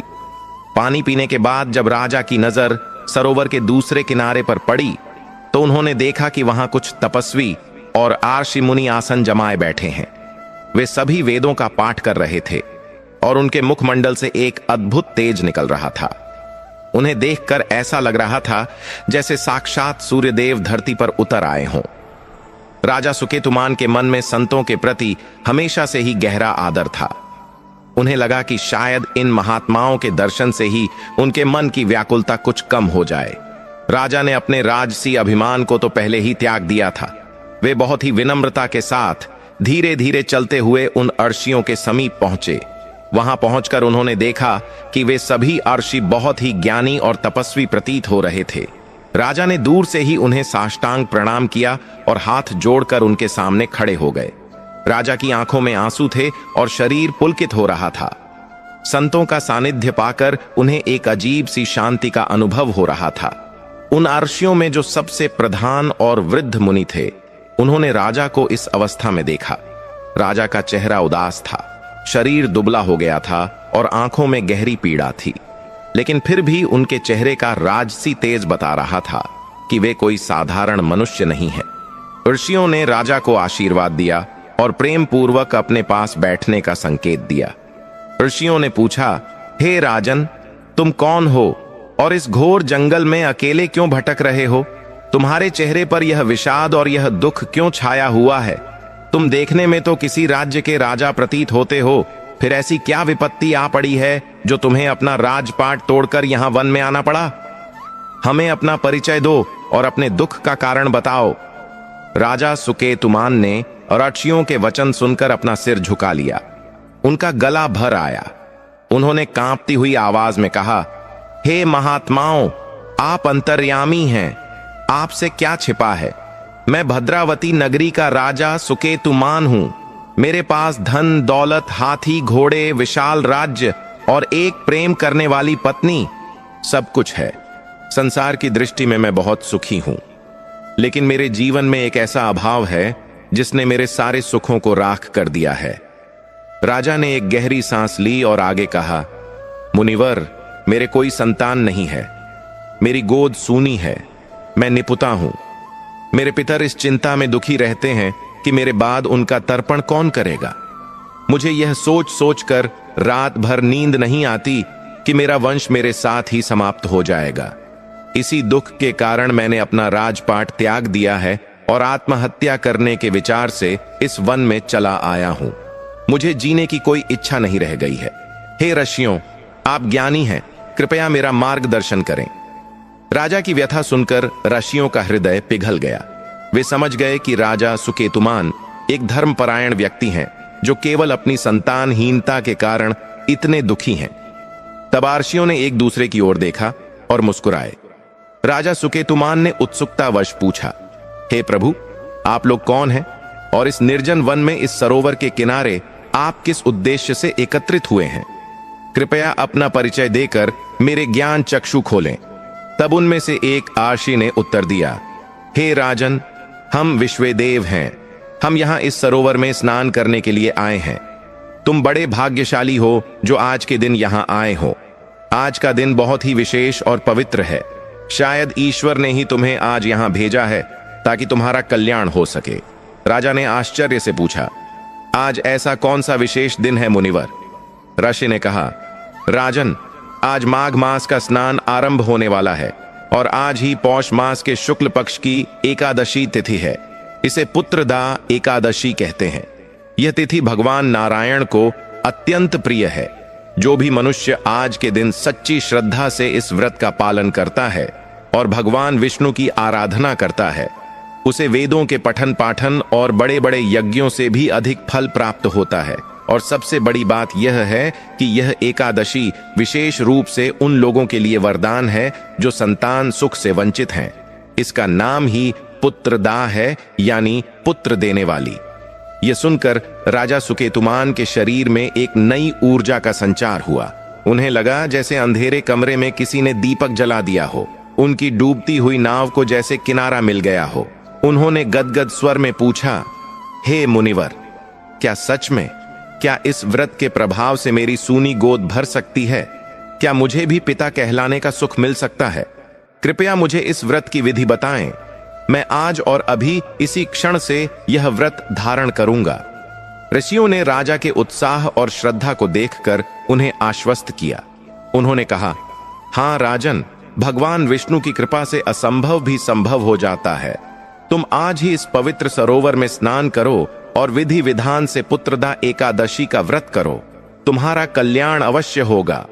पानी पीने के बाद जब राजा की नजर सरोवर के दूसरे किनारे पर पड़ी, तो उन्होंने देखा कि वहां कुछ तपस्वी और आर्षि मुनि आसन जमाए बैठे हैं। वे सभी वेदों का पाठ कर रहे थे और उनके मुखमंडल से एक अद्भुत तेज निकल रहा था। उन्हें देखकर ऐसा लग रहा था जैसे साक्षात सूर्यदेव धरती पर उतर आए हों। राजा सुकेतुमान के मन में संतों के प्रति हमेशा से ही गहरा आदर था। उन्हें लगा कि शायद इन महात्माओं के दर्शन से ही उनके मन की व्याकुलता कुछ कम हो जाए। राजा ने अपने राजसी अभिमान को तो पहले ही त्याग दिया था। वे बहुत ही विनम्रता के साथ धीरे धीरे चलते हुए उन अर्षियों के समीप पहुंचे। वहां पहुंचकर उन्होंने देखा कि वे सभी अर्षि बहुत ही ज्ञानी और तपस्वी प्रतीत हो रहे थे। राजा ने दूर से ही उन्हें साष्टांग प्रणाम किया और हाथ जोड़कर उनके सामने खड़े हो गए। राजा की आंखों में आंसू थे और शरीर पुलकित हो रहा था। संतों का सानिध्य पाकर उन्हें एक अजीब सी शांति का अनुभव हो रहा था। उन अर्षियों में जो सबसे प्रधान और वृद्ध मुनि थे, उन्होंने राजा को इस अवस्था में देखा। राजा का चेहरा उदास था, शरीर दुबला हो गया था और आंखों में गहरी पीड़ा थी, लेकिन फिर भी उनके चेहरे का राजसी तेज बता रहा था कि वे कोई साधारण मनुष्य नहीं है। ऋषियों ने राजा को आशीर्वाद दिया और प्रेम पूर्वक अपने पास बैठने का संकेत दिया। ऋषियों ने पूछा, हे राजन, तुम कौन हो और इस घोर जंगल में अकेले क्यों भटक रहे हो? तुम्हारे चेहरे पर यह विषाद और यह दुख क्यों छाया हुआ है? तुम देखने में तो किसी राज्य के राजा प्रतीत होते हो, फिर ऐसी क्या विपत्ति आ पड़ी है जो तुम्हें अपना राजपाट तोड़कर यहाँ वन में आना पड़ा? हमें अपना परिचय दो और अपने दुख का कारण बताओ। राजा सुकेतुमान ने अर्षियों के वचन सुनकर अपना सिर झुका लिया। उनका गला भर आया। उन्होंने कांपती हुई आवाज में कहा, हे महात्माओं, आप अंतर्यामी हैं, आपसे क्या छिपा है? मैं भद्रावती नगरी का राजा सुकेतुमान हूं। मेरे पास धन दौलत, हाथी घोड़े, विशाल राज्य और एक प्रेम करने वाली पत्नी, सब कुछ है। संसार की दृष्टि में मैं बहुत सुखी हूं, लेकिन मेरे जीवन में एक ऐसा अभाव है जिसने मेरे सारे सुखों को राख कर दिया है। राजा ने एक गहरी सांस ली और आगे कहा, मुनिवर, मेरे कोई संतान नहीं है। मेरी गोद सूनी है। मैं निपुता हूं। मेरे पितर इस चिंता में दुखी रहते हैं कि मेरे बाद उनका तर्पण कौन करेगा। मुझे यह सोच सोचकर रात भर नींद नहीं आती कि मेरा वंश मेरे साथ ही समाप्त हो जाएगा। इसी दुख के कारण मैंने अपना राजपाट त्याग दिया है और आत्महत्या करने के विचार से इस वन में चला आया हूं। मुझे जीने की कोई इच्छा नहीं रह गई है। हे ऋषियों, आप ज्ञानी हैं, कृपया मेरा मार्गदर्शन करें। राजा की व्यथा सुनकर ऋषियों का हृदय पिघल गया। वे समझ गए कि राजा सुकेतुमान एक धर्मपरायण व्यक्ति हैं जो केवल अपनी संतानहीनता के कारण इतने दुखी हैं। तब ऋषियों ने एक दूसरे की ओर देखा और मुस्कुराए। राजा सुकेतुमान ने उत्सुकतावश पूछा, हे प्रभु, आप लोग कौन हैं और इस निर्जन वन में इस सरोवर के किनारे आप किस उद्देश्य से एकत्रित हुए हैं? कृपया अपना परिचय देकर मेरे ज्ञान चक्षु खोलें। तब उनमें से एक ऋषि ने उत्तर दिया, हे राजन, हम विश्वेदेव हैं। हम यहां इस सरोवर में स्नान करने के लिए आए हैं। तुम बड़े भाग्यशाली हो जो आज के दिन यहां आए हो। आज का दिन बहुत ही विशेष और पवित्र है। शायद ईश्वर ने ही तुम्हें आज यहां भेजा है ताकि तुम्हारा कल्याण हो सके। राजा ने आश्चर्य से पूछा, आज ऐसा कौन सा विशेष दिन है मुनिवर? ऋषि ने कहा, राजन, आज माघ मास का स्नान आरंभ होने वाला है और आज ही पौष मास के शुक्ल पक्ष की एकादशी तिथि है। इसे पुत्रदा एकादशी कहते हैं। यह तिथि भगवान नारायण को अत्यंत प्रिय है। जो भी मनुष्य आज के दिन सच्ची श्रद्धा से इस व्रत का पालन करता है और भगवान विष्णु की आराधना करता है, उसे वेदों के पठन पाठन और बड़े बड़े यज्ञों से भी अधिक फल प्राप्त होता है। और सबसे बड़ी बात यह है कि यह एकादशी विशेष रूप से उन लोगों के लिए वरदान है जो संतान सुख से वंचित हैं। इसका नाम ही पुत्रदा है, यानी पुत्र देने वाली। यह सुनकर राजा सुकेतुमान के शरीर में एक नई ऊर्जा का संचार हुआ। उन्हें लगा जैसे अंधेरे कमरे में किसी ने दीपक जला दिया हो। उनकी डूबती हुई नाव को जैसे किनारा मिल गया हो। उन्होंने गदगद स्वर में पूछा, हे मुनिवर, क्या सच में, क्या इस व्रत के प्रभाव से मेरी सूनी गोद भर सकती है? क्या मुझे भी पिता कहलाने का सुख मिल सकता है? कृपया मुझे इस व्रत की विधि बताएं। मैं आज और अभी इसी क्षण से यह व्रत धारण करूंगा। ऋषियों ने राजा के उत्साह और श्रद्धा को देखकर उन्हें आश्वस्त किया। उन्होंने कहा, हां राजन, भगवान विष्णु की कृपा से असंभव भी संभव हो जाता है। तुम आज ही इस पवित्र सरोवर में स्नान करो और विधि विधान से पुत्रदा एकादशी का व्रत करो। तुम्हारा कल्याण अवश्य होगा।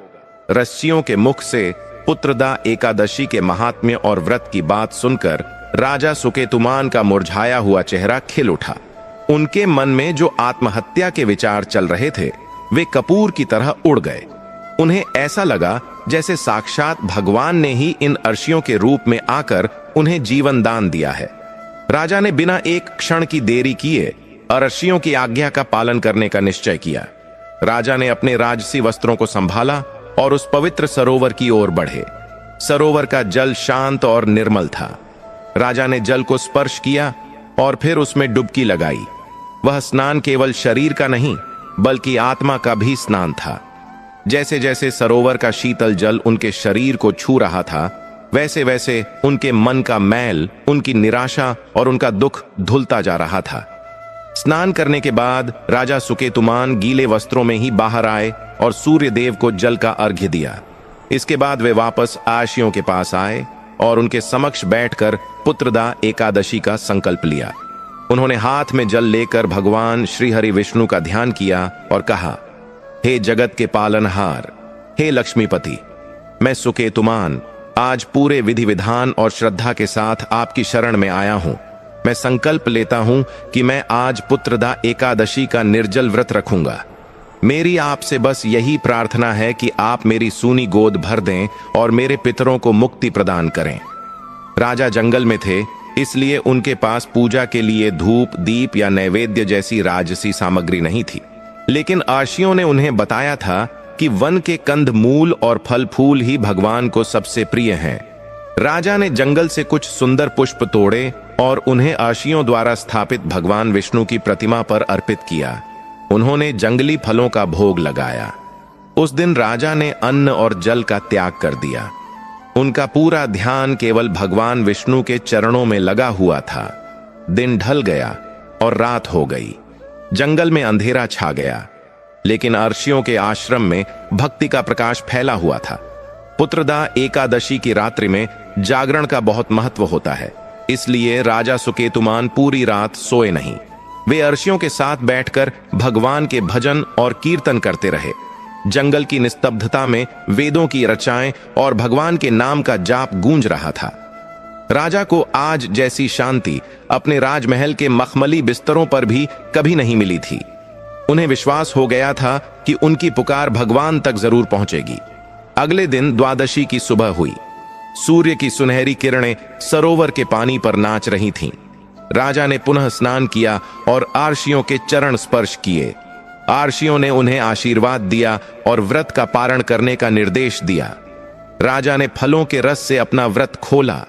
ऋषियों के मुख से पुत्रदा एकादशी के महात्म्य और व्रत की बात सुनकर राजा सुकेतुमान का मुरझाया हुआ चेहरा खिल उठा। उनके मन में जो आत्महत्या के विचार चल रहे थे वे कपूर की तरह उड़ गए। उन्हें ऐसा लगा जैसे साक्षात भगवान ने ही इन ऋषियों के रूप में आकर उन्हें जीवन दान दिया है। राजा ने बिना एक क्षण की देरी किए ऋषियों की आज्ञा का पालन करने का निश्चय किया। राजा ने अपने राजसी वस्त्रों को संभाला और उस पवित्र सरोवर की ओर बढ़े। सरोवर का जल शांत और निर्मल था। राजा ने जल को स्पर्श किया और फिर उसमें डुबकी लगाई। वह स्नान केवल शरीर का नहीं बल्कि आत्मा का भी स्नान था। जैसे जैसे सरोवर का शीतल जल उनके शरीर को छू रहा था, वैसे वैसे उनके मन का मैल, उनकी निराशा और उनका दुख धुलता जा रहा था। स्नान करने के बाद राजा सुकेतुमान गीले वस्त्रों में ही बाहर आए और सूर्य देव को जल का अर्घ्य दिया। इसके बाद वे वापस ऋषियों के पास आए और उनके समक्ष बैठकर पुत्रदा एकादशी का संकल्प लिया। उन्होंने हाथ में जल लेकर भगवान श्री हरि विष्णु का ध्यान किया और कहा, हे जगत के पालनहार, हे लक्ष्मीपति, मैं सुकेतुमान आज पूरे विधि विधान और श्रद्धा के साथ आपकी शरण में आया हूं। मैं संकल्प लेता हूं कि मैं आज पुत्रदा एकादशी का निर्जल व्रत रखूंगा। मेरी आपसे बस यही प्रार्थना है कि आप मेरी सूनी गोद भर दें और मेरे पितरों को मुक्ति प्रदान करें। राजा जंगल में थे, इसलिए उनके पास पूजा के लिए धूप, दीप या नैवेद्य जैसी राजसी सामग्री नहीं थी। लेकिन ऋषियों ने उन्हें बताया था कि वन के कंद मूल और फल फूल ही भगवान को सबसे प्रिय हैं। राजा ने जंगल से कुछ सुंदर पुष्प तोड़े और उन्हें ऋषियों द्वारा स्थापित भगवान विष्णु की प्रतिमा पर अर्पित किया। उन्होंने जंगली फलों का भोग लगाया। उस दिन राजा ने अन्न और जल का त्याग कर दिया। उनका पूरा ध्यान केवल भगवान विष्णु के चरणों में लगा हुआ था। दिन ढल गया और रात हो गई। जंगल में अंधेरा छा गया, लेकिन ऋषियों के आश्रम में भक्ति का प्रकाश फैला हुआ था। पुत्रदा एकादशी की रात्रि में जागरण का बहुत महत्व होता है, इसलिए राजा सुकेतुमान पूरी रात सोए नहीं। वे अर्षियों के साथ बैठकर भगवान के भजन और कीर्तन करते रहे। जंगल की निस्तब्धता में वेदों की रचाएं और भगवान के नाम का जाप गूंज रहा था। राजा को आज जैसी शांति अपने राजमहल के मखमली बिस्तरों पर भी कभी नहीं मिली थी। उन्हें विश्वास हो गया था कि उनकी पुकार भगवान तक जरूर पहुंचेगी। अगले दिन द्वादशी की सुबह हुई। सूर्य की सुनहरी किरणें सरोवर के पानी पर नाच रही थीं। राजा ने पुनः स्नान किया और आर्षियों के चरण स्पर्श किए। आर्षियों ने उन्हें आशीर्वाद दिया और व्रत का पारण करने का निर्देश दिया। राजा ने फलों के रस से अपना व्रत खोला।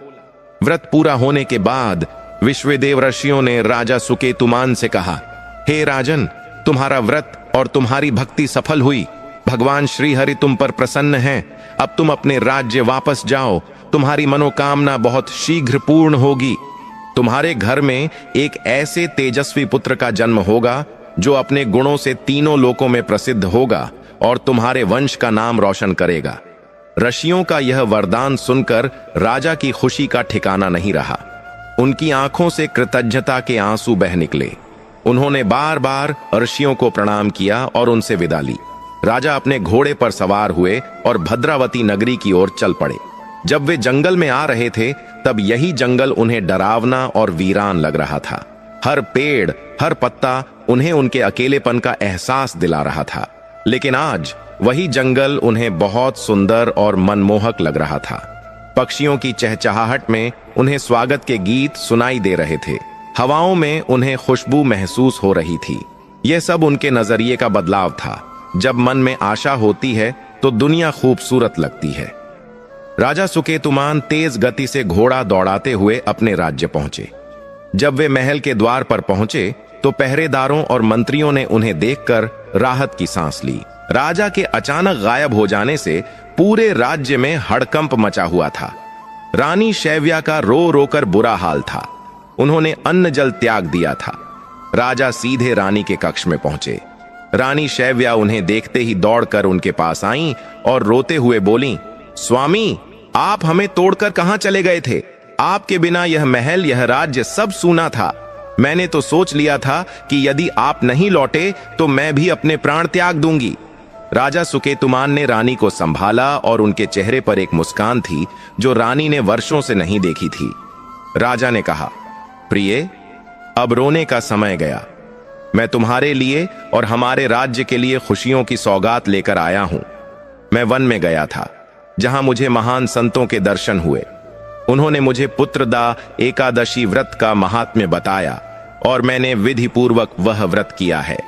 व्रत पूरा होने के बाद विश्वदेव ऋषियों ने राजा सुकेतुमान से कहा, हे राजन, तुम्हारा व्रत और तुम्हारी भक्ति सफल हुई। भगवान श्रीहरि तुम पर प्रसन्न हैं। अब तुम अपने राज्य वापस जाओ। तुम्हारी मनोकामना बहुत शीघ्र पूर्ण होगी। तुम्हारे घर में एक ऐसे तेजस्वी पुत्र का जन्म होगा जो अपने गुणों से तीनों लोकों में प्रसिद्ध होगा और तुम्हारे वंश का नाम रोशन करेगा। ऋषियों का यह वरदान सुनकर राजा की खुशी का ठिकाना नहीं रहा। उनकी आंखों से कृतज्ञता के आंसू बह निकले। उन्होंने बार बार ऋषियों को प्रणाम किया और उनसे विदा ली। राजा अपने घोड़े पर सवार हुए और भद्रावती नगरी की ओर चल पड़े। जब वे जंगल में आ रहे थे तब यही जंगल उन्हें डरावना और वीरान लग रहा था। हर पेड़, हर पत्ता उन्हें उनके अकेलेपन का एहसास दिला रहा था। लेकिन आज वही जंगल उन्हें बहुत सुंदर और मनमोहक लग रहा था। पक्षियों की चहचहाहट में उन्हें स्वागत के गीत सुनाई दे रहे थे। हवाओं में उन्हें खुशबू महसूस हो रही थी। यह सब उनके नजरिए का बदलाव था। जब मन में आशा होती है तो दुनिया खूबसूरत लगती है। राजा सुकेतुमान तेज गति से घोड़ा दौड़ाते हुए अपने राज्य पहुंचे। जब वे महल के द्वार पर पहुंचे तो पहरेदारों और मंत्रियों ने उन्हें देखकर राहत की सांस ली। राजा के अचानक गायब हो जाने से पूरे राज्य में हड़कंप मचा हुआ था। रानी शैव्या का रो रोकर बुरा हाल था। उन्होंने अन्न जल त्याग दिया था। राजा सीधे रानी के कक्ष में पहुंचे। रानी शैव्या उन्हें देखते ही दौड़कर उनके पास आईं और रोते हुए बोलीं, स्वामी, आप हमें तोड़कर कहां चले गए थे? आपके बिना यह महल, यह राज्य सब सूना था। मैंने तो सोच लिया था कि यदि आप नहीं लौटे तो मैं भी अपने प्राण त्याग दूंगी। राजा सुकेतुमान ने रानी को संभाला और उनके चेहरे पर एक मुस्कान थी जो रानी ने वर्षों से नहीं देखी थी। राजा ने कहा, प्रिय, अब रोने का समय गया। मैं तुम्हारे लिए और हमारे राज्य के लिए खुशियों की सौगात लेकर आया हूं। मैं वन में गया था जहां मुझे महान संतों के दर्शन हुए। उन्होंने मुझे पुत्रदा एकादशी व्रत का महात्म्य बताया और मैंने विधि पूर्वक वह व्रत किया है।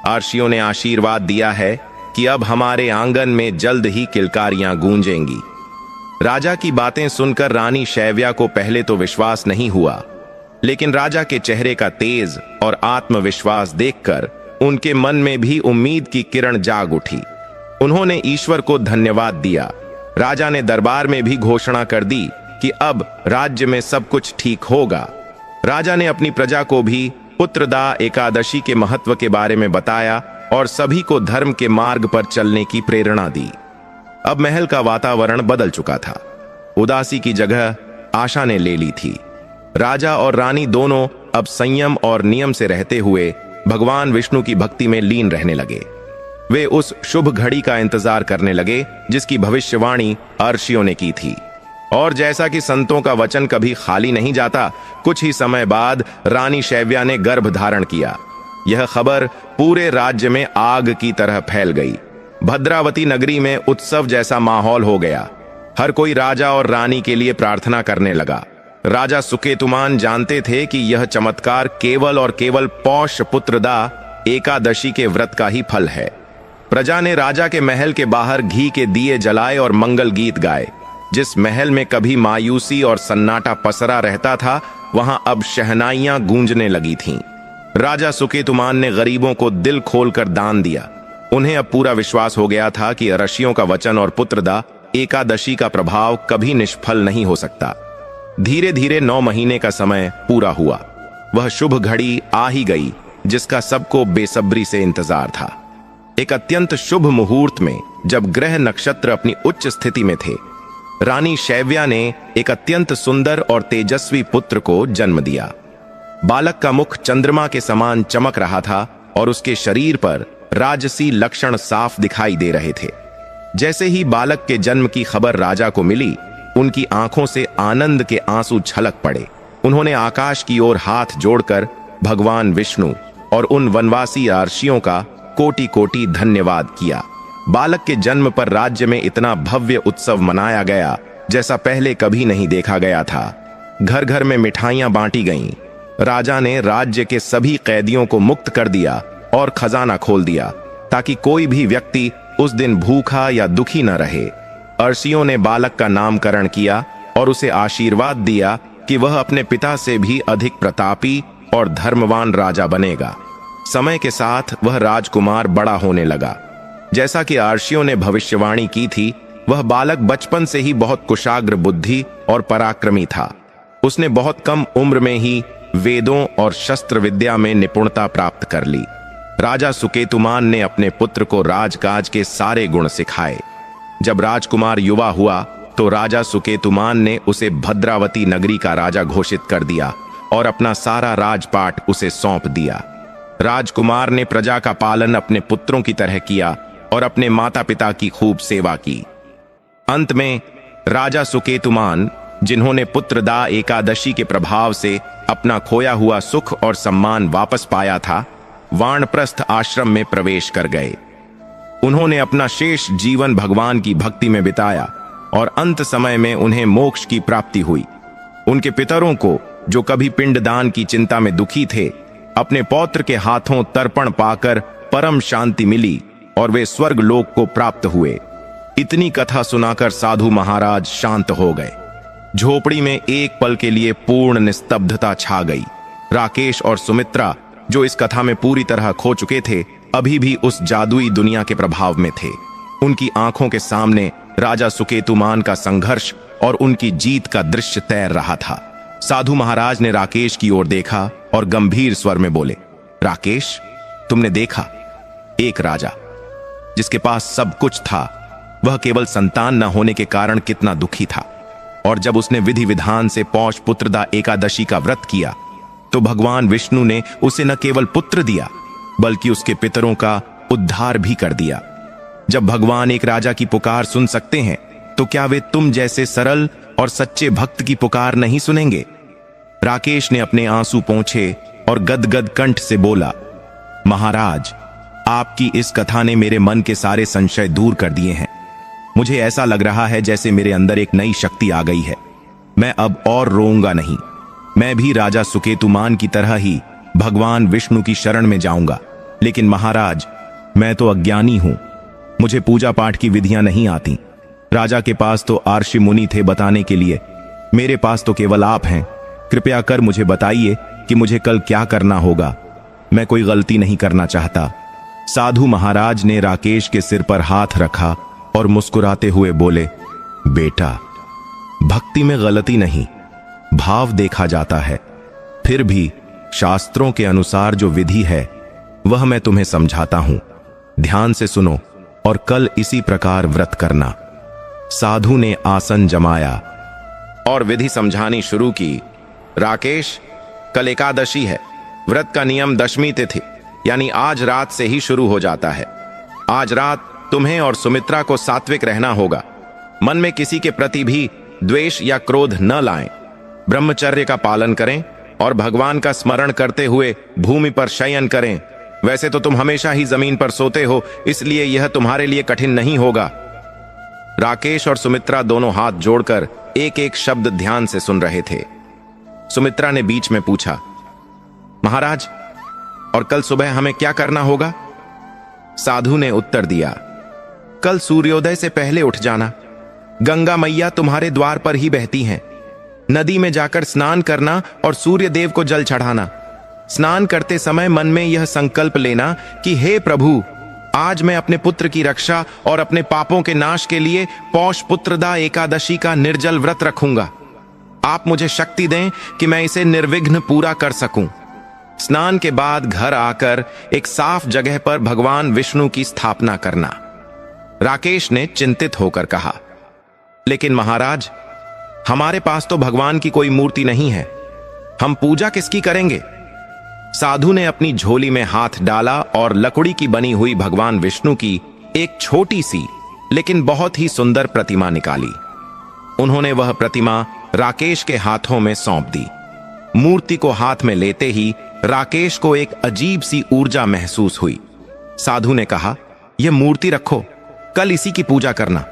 आर्षियों ने आशीर्वाद दिया है कि अब हमारे आंगन में जल्द ही किलकारियां गूंजेंगी। राजा की बातें सुनकर रानी शैव्या को पहले तो विश्वास नहीं हुआ, लेकिन राजा के चेहरे का तेज और आत्मविश्वास देखकर उनके मन में भी उम्मीद की किरण जाग उठी। उन्होंने ईश्वर को धन्यवाद दिया। राजा ने दरबार में भी घोषणा कर दी कि अब राज्य में सब कुछ ठीक होगा। राजा ने अपनी प्रजा को भी पुत्रदा एकादशी के महत्व के बारे में बताया और सभी को धर्म के मार्ग पर चलने की प्रेरणा दी। अब महल का वातावरण बदल चुका था। उदासी की जगह आशा ने ले ली थी। राजा और रानी दोनों अब संयम और नियम से रहते हुए भगवान विष्णु की भक्ति में लीन रहने लगे। वे उस शुभ घड़ी का इंतजार करने लगे जिसकी भविष्यवाणी अर्षियों ने की थी। और जैसा कि संतों का वचन कभी खाली नहीं जाता, कुछ ही समय बाद रानी शैव्या ने गर्भ धारण किया। यह खबर पूरे राज्य में आग की तरह फैल गई। भद्रावती नगरी में उत्सव जैसा माहौल हो गया। हर कोई राजा और रानी के लिए प्रार्थना करने लगा। राजा सुकेतुमान जानते थे कि यह चमत्कार केवल और केवल पौष पुत्रदा एकादशी के व्रत का ही फल है। प्रजा ने राजा के महल के बाहर घी के दिए जलाए और मंगल गीत गाए। जिस महल में कभी मायूसी और सन्नाटा पसरा रहता था, वहां अब शहनाइयां गूंजने लगी थीं। राजा सुकेतुमान ने गरीबों को दिल खोलकर दान दिया। उन्हें अब पूरा विश्वास हो गया था कि ऋषियों का वचन और पुत्रदा एकादशी का प्रभाव कभी निष्फल नहीं हो सकता। धीरे धीरे 9 महीने का समय पूरा हुआ। वह शुभ घड़ी आ ही गई जिसका सबको बेसब्री से इंतजार था। एक अत्यंत शुभ मुहूर्त में, जब ग्रह नक्षत्र अपनी उच्च स्थिति में थे, रानी शैव्या ने एक अत्यंत सुंदर और तेजस्वी पुत्र को जन्म दिया। बालक का मुख चंद्रमा के समान चमक रहा था और उसके शरीर पर राजसी लक्षण साफ दिखाई दे रहे थे। जैसे ही बालक के जन्म की खबर राजा को मिली, उनकी आंखों से आनंद के आंसू छलक पड़े। उन्होंने आकाश की ओर हाथ जोड़कर भगवान विष्णु और उन वनवासी ऋषियों का कोटि कोटि धन्यवाद किया। बालक के जन्म पर राज्य में इतना भव्य उत्सव मनाया गया जैसा पहले कभी नहीं देखा गया था। घर घर में मिठाइयां बांटी गईं। राजा ने राज्य के सभी कैदियों को मुक्त कर दिया और खजाना खोल दिया ताकि कोई भी व्यक्ति उस दिन भूखा या दुखी न रहे। ऋषियों ने बालक का नामकरण किया और उसे आशीर्वाद दिया कि वह अपने पिता से भी अधिक प्रतापी और धर्मवान राजा बनेगा। समय के साथ वह राजकुमार बड़ा होने लगा। जैसा कि ऋषियों ने भविष्यवाणी की थी, वह बालक बचपन से ही बहुत कुशाग्र बुद्धि और पराक्रमी था। उसने बहुत कम उम्र में ही वेदों और शस्त्र विद्या में निपुणता प्राप्त कर ली। राजा सुकेतुमान ने अपने पुत्र को राजकाज के सारे गुण सिखाए। जब राजकुमार युवा हुआ तो राजा सुकेतुमान ने उसे भद्रावती नगरी का राजा घोषित कर दिया और अपना सारा राजपाट उसे सौंप दिया। राजकुमार ने प्रजा का पालन अपने पुत्रों की तरह किया और अपने माता पिता की खूब सेवा की। अंत में राजा सुकेतुमान, जिन्होंने पुत्रदा एकादशी के प्रभाव से अपना खोया हुआ सुख और सम्मान वापस पाया था, वानप्रस्थ आश्रम में प्रवेश कर गए। उन्होंने अपना शेष जीवन भगवान की भक्ति में बिताया और अंत समय में उन्हें मोक्ष की प्राप्ति हुई। उनके पितरों को, जो कभी पिंडदान की चिंता में दुखी थे, अपने पौत्र के हाथों तर्पण पाकर परम शांति मिली और वे स्वर्ग लोक को प्राप्त हुए। इतनी कथा सुनाकर साधु महाराज शांत हो गए। झोपड़ी में एक पल के लिए पूर्ण निस्तब्धता छा गई। राकेश और सुमित्रा, जो इस कथा में पूरी तरह खो चुके थे, अभी भी उस जादुई दुनिया के प्रभाव में थे। उनकी आंखों के सामने राजा सुकेतुमान का संघर्ष और उनकी जीत का दृश्य तैर रहा था। साधु महाराज ने राकेश की ओर देखा और गंभीर स्वर में बोले, राकेश, तुमने देखा, एक राजा जिसके पास सब कुछ था, वह केवल संतान न होने के कारण कितना दुखी था। और जब उसने विधि विधान से पौष पुत्रदा एकादशी का व्रत किया तो भगवान विष्णु ने उसे न केवल पुत्र दिया बल्कि उसके पितरों का उद्धार भी कर दिया। जब भगवान एक राजा की पुकार सुन सकते हैं तो क्या वे तुम जैसे सरल और सच्चे भक्त की पुकार नहीं सुनेंगे? राकेश ने अपने आंसू पोंछे और गदगद कंठ से बोला, महाराज, आपकी इस कथा ने मेरे मन के सारे संशय दूर कर दिए हैं। मुझे ऐसा लग रहा है जैसे मेरे अंदर एक नई शक्ति आ गई है। मैं अब और रोऊंगा नहीं। मैं भी राजा सुकेतुमान की तरह ही भगवान विष्णु की शरण में जाऊंगा। लेकिन महाराज, मैं तो अज्ञानी हूं। मुझे पूजा पाठ की विधियां नहीं आती। राजा के पास तो ऋषि मुनि थे बताने के लिए, मेरे पास तो केवल आप हैं। कृपया कर मुझे बताइए कि मुझे कल क्या करना होगा। मैं कोई गलती नहीं करना चाहता। साधु महाराज ने राकेश के सिर पर हाथ रखा और मुस्कुराते हुए बोले, बेटा, भक्ति में गलती नहीं, भाव देखा जाता है। फिर भी शास्त्रों के अनुसार जो विधि है वह मैं तुम्हें समझाता हूं। ध्यान से सुनो और कल इसी प्रकार व्रत करना। साधु ने आसन जमाया और विधि समझानी शुरू की। राकेश, कल एकादशी है। व्रत का नियम दशमी तिथि यानी आज रात से ही शुरू हो जाता है। आज रात तुम्हें और सुमित्रा को सात्विक रहना होगा। मन में किसी के प्रति भी द्वेष या क्रोध न लाएं। ब्रह्मचर्य का पालन करें और भगवान का स्मरण करते हुए भूमि पर शयन करें। वैसे तो तुम हमेशा ही जमीन पर सोते हो, इसलिए यह तुम्हारे लिए कठिन नहीं होगा। राकेश और सुमित्रा दोनों हाथ जोड़कर एक एक शब्द ध्यान से सुन रहे थे। सुमित्रा ने बीच में पूछा, महाराज, और कल सुबह हमें क्या करना होगा? साधु ने उत्तर दिया, कल सूर्योदय से पहले उठ जाना। गंगा मैया तुम्हारे द्वार पर ही बहती हैं। नदी में जाकर स्नान करना और सूर्य देव को जल चढ़ाना। स्नान करते समय मन में यह संकल्प लेना कि हे प्रभु, आज मैं अपने पुत्र की रक्षा और अपने पापों के नाश के लिए पौष पुत्रदा एकादशी का निर्जल व्रत रखूंगा। आप मुझे शक्ति दें कि मैं इसे निर्विघ्न पूरा कर सकूं। स्नान के बाद घर आकर एक साफ जगह पर भगवान विष्णु की स्थापना करना। राकेश ने चिंतित होकर कहा, लेकिन महाराज, हमारे पास तो भगवान की कोई मूर्ति नहीं है। हम पूजा किसकी करेंगे? साधु ने अपनी झोली में हाथ डाला और लकड़ी की बनी हुई भगवान विष्णु की एक छोटी सी लेकिन बहुत ही सुंदर प्रतिमा निकाली। उन्होंने वह प्रतिमा राकेश के हाथों में सौंप दी। मूर्ति को हाथ में लेते ही राकेश को एक अजीब सी ऊर्जा महसूस हुई। साधु ने कहा, यह मूर्ति रखो, कल इसी की पूजा करना।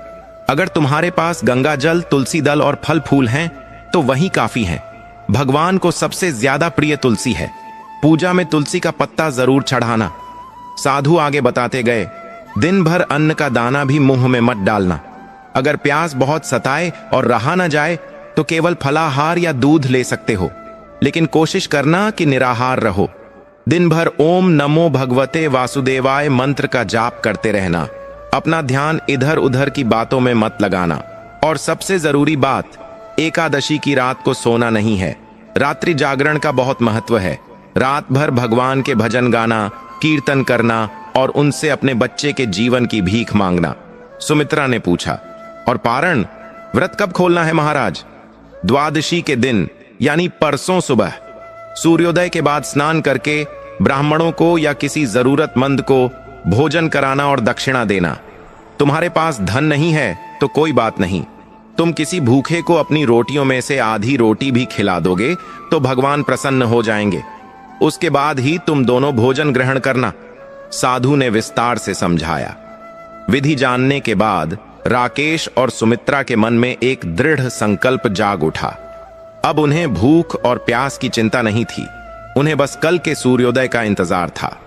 अगर तुम्हारे पास गंगा जल, तुलसी दल और फल फूल हैं तो वही काफी है। भगवान को सबसे ज्यादा प्रिय तुलसी है। पूजा में तुलसी का पत्ता जरूर चढ़ाना। साधु आगे बताते गए, दिन भर अन्न का दाना भी मुंह में मत डालना। अगर प्यास बहुत सताए और रहा न जाए तो केवल फलाहार या दूध ले सकते हो, लेकिन कोशिश करना कि निराहार रहो। दिन भर ओम नमो भगवते वासुदेवाय मंत्र का जाप करते रहना। अपना ध्यान इधर उधर की बातों में मत लगाना। और सबसे जरूरी बात, एकादशी की रात को सोना नहीं है। रात्रि जागरण का बहुत महत्व है। रात भर भगवान के भजन गाना, कीर्तन करना और उनसे अपने बच्चे के जीवन की भीख मांगना। सुमित्रा ने पूछा, और पारण व्रत कब खोलना है महाराज? द्वादशी के दिन यानी परसों सुबह सूर्योदय के बाद स्नान करके ब्राह्मणों को या किसी जरूरतमंद को भोजन कराना और दक्षिणा देना। तुम्हारे पास धन नहीं है तो कोई बात नहीं, तुम किसी भूखे को अपनी रोटियों में से आधी रोटी भी खिला दोगे तो भगवान प्रसन्न हो जाएंगे। उसके बाद ही तुम दोनों भोजन ग्रहण करना। साधु ने विस्तार से समझाया। विधि जानने के बाद राकेश और सुमित्रा के मन में एक दृढ़ संकल्प जाग उठा। अब उन्हें भूख और प्यास की चिंता नहीं थी, उन्हें बस कल के सूर्योदय का इंतजार था।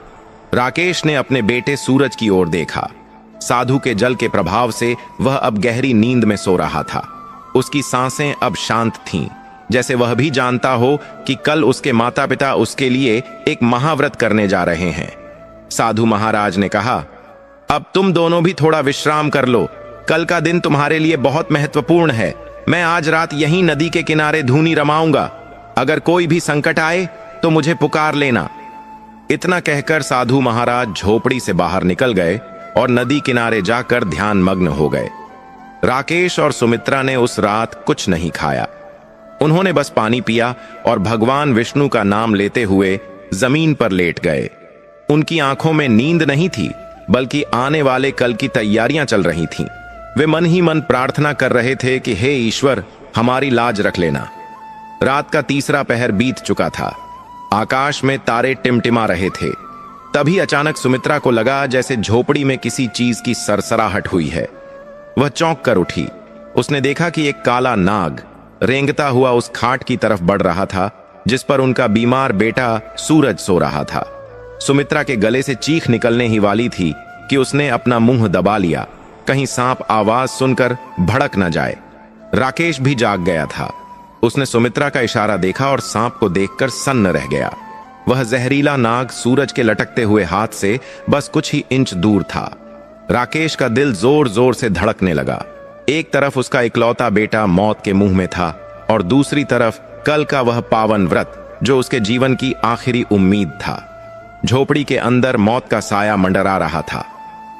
राकेश ने अपने बेटे सूरज की ओर देखा। साधु के जल के प्रभाव से वह अब गहरी नींद में सो रहा था। उसकी सांसें अब शांत थीं, जैसे वह भी जानता हो कि कल उसके माता पिता उसके लिए एक महाव्रत करने जा रहे हैं। साधु महाराज ने कहा, अब तुम दोनों भी थोड़ा विश्राम कर लो। कल का दिन तुम्हारे लिए बहुत महत्वपूर्ण है। मैं आज रात यहीं नदी के किनारे धूनी रमाऊंगा। अगर कोई भी संकट आए तो मुझे पुकार लेना। इतना कहकर साधु महाराज झोपड़ी से बाहर निकल गए और नदी किनारे जाकर ध्यान मग्न हो गए। राकेश और सुमित्रा ने उस रात कुछ नहीं खाया। उन्होंने बस पानी पिया और भगवान विष्णु का नाम लेते हुए जमीन पर लेट गए। उनकी आंखों में नींद नहीं थी, बल्कि आने वाले कल की तैयारियां चल रही थीं। वे मन ही मन प्रार्थना कर रहे थे कि हे ईश्वर, हमारी लाज रख लेना। रात का तीसरा पहर बीत चुका था। आकाश में तारे टिमटिमा रहे थे। तभी अचानक सुमित्रा को लगा जैसे झोपड़ी में किसी चीज की सरसराहट हुई है। वह चौंक कर उठी। उसने देखा कि एक काला नाग रेंगता हुआ उस खाट की तरफ बढ़ रहा था जिस पर उनका बीमार बेटा सूरज सो रहा था। सुमित्रा के गले से चीख निकलने ही वाली थी कि उसने अपना मुंह दबा लिया, कहीं सांप आवाज सुनकर भड़क न जाए। राकेश भी जाग गया था। उसने सुमित्रा का इशारा देखा और सांप को देखकर सन्न रह गया। वह जहरीला नाग सूरज के लटकते हुए हाथ से बस कुछ ही इंच दूर था। राकेश का दिल जोर जोर से धड़कने लगा। एक तरफ उसका इकलौता बेटा मौत के मुंह में था और दूसरी तरफ कल का वह पावन व्रत जो उसके जीवन की आखिरी उम्मीद था। झोपड़ी के अंदर मौत का साया मंडरा रहा था।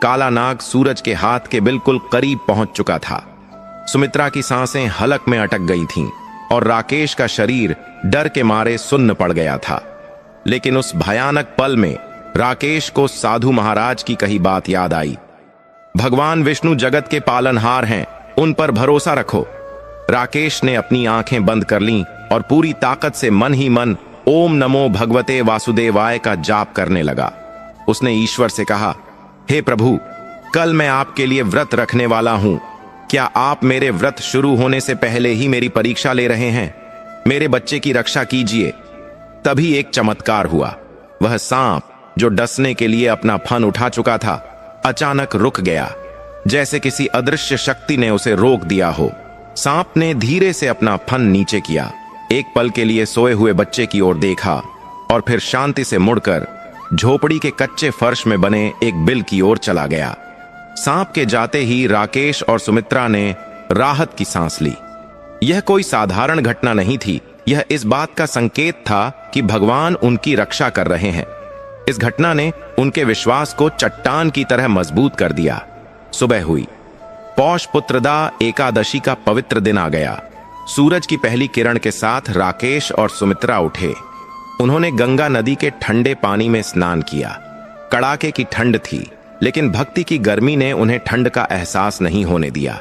काला नाग सूरज के हाथ के बिल्कुल करीब पहुंच चुका था। सुमित्रा की सांसें हलक में अटक गई थीं और राकेश का शरीर डर के मारे सुन्न पड़ गया था। लेकिन उस भयानक पल में राकेश को साधु महाराज की कही बात याद आई। भगवान विष्णु जगत के पालनहार हैं, उन पर भरोसा रखो। राकेश ने अपनी आंखें बंद कर लीं और पूरी ताकत से मन ही मन ओम नमो भगवते वासुदेवाय का जाप करने लगा। उसने ईश्वर से कहा, हे प्रभु, कल मैं आपके लिए व्रत रखने वाला हूं। क्या आप मेरे व्रत शुरू होने से पहले ही मेरी परीक्षा ले रहे हैं? मेरे बच्चे की रक्षा कीजिए। तभी एक चमत्कार हुआ। वह सांप जो डसने के लिए अपना फन उठा चुका था, अचानक रुक गया, जैसे किसी अदृश्य शक्ति ने उसे रोक दिया हो। सांप ने धीरे से अपना फन नीचे किया, एक पल के लिए सोए हुए बच्चे की ओर देखा और फिर शांति से मुड़कर झोपड़ी के कच्चे फर्श में बने एक बिल की ओर चला गया। सांप के जाते ही राकेश और सुमित्रा ने राहत की सांस ली। यह कोई साधारण घटना नहीं थी, यह इस बात का संकेत था कि भगवान उनकी रक्षा कर रहे हैं। इस घटना ने उनके विश्वास को चट्टान की तरह मजबूत कर दिया। सुबह हुई। पौष पुत्रदा एकादशी का पवित्र दिन आ गया। सूरज की पहली किरण के साथ राकेश और सुमित्रा उठे। उन्होंने गंगा नदी के ठंडे पानी में स्नान किया। कड़ाके की ठंड थी, लेकिन भक्ति की गर्मी ने उन्हें ठंड का एहसास नहीं होने दिया।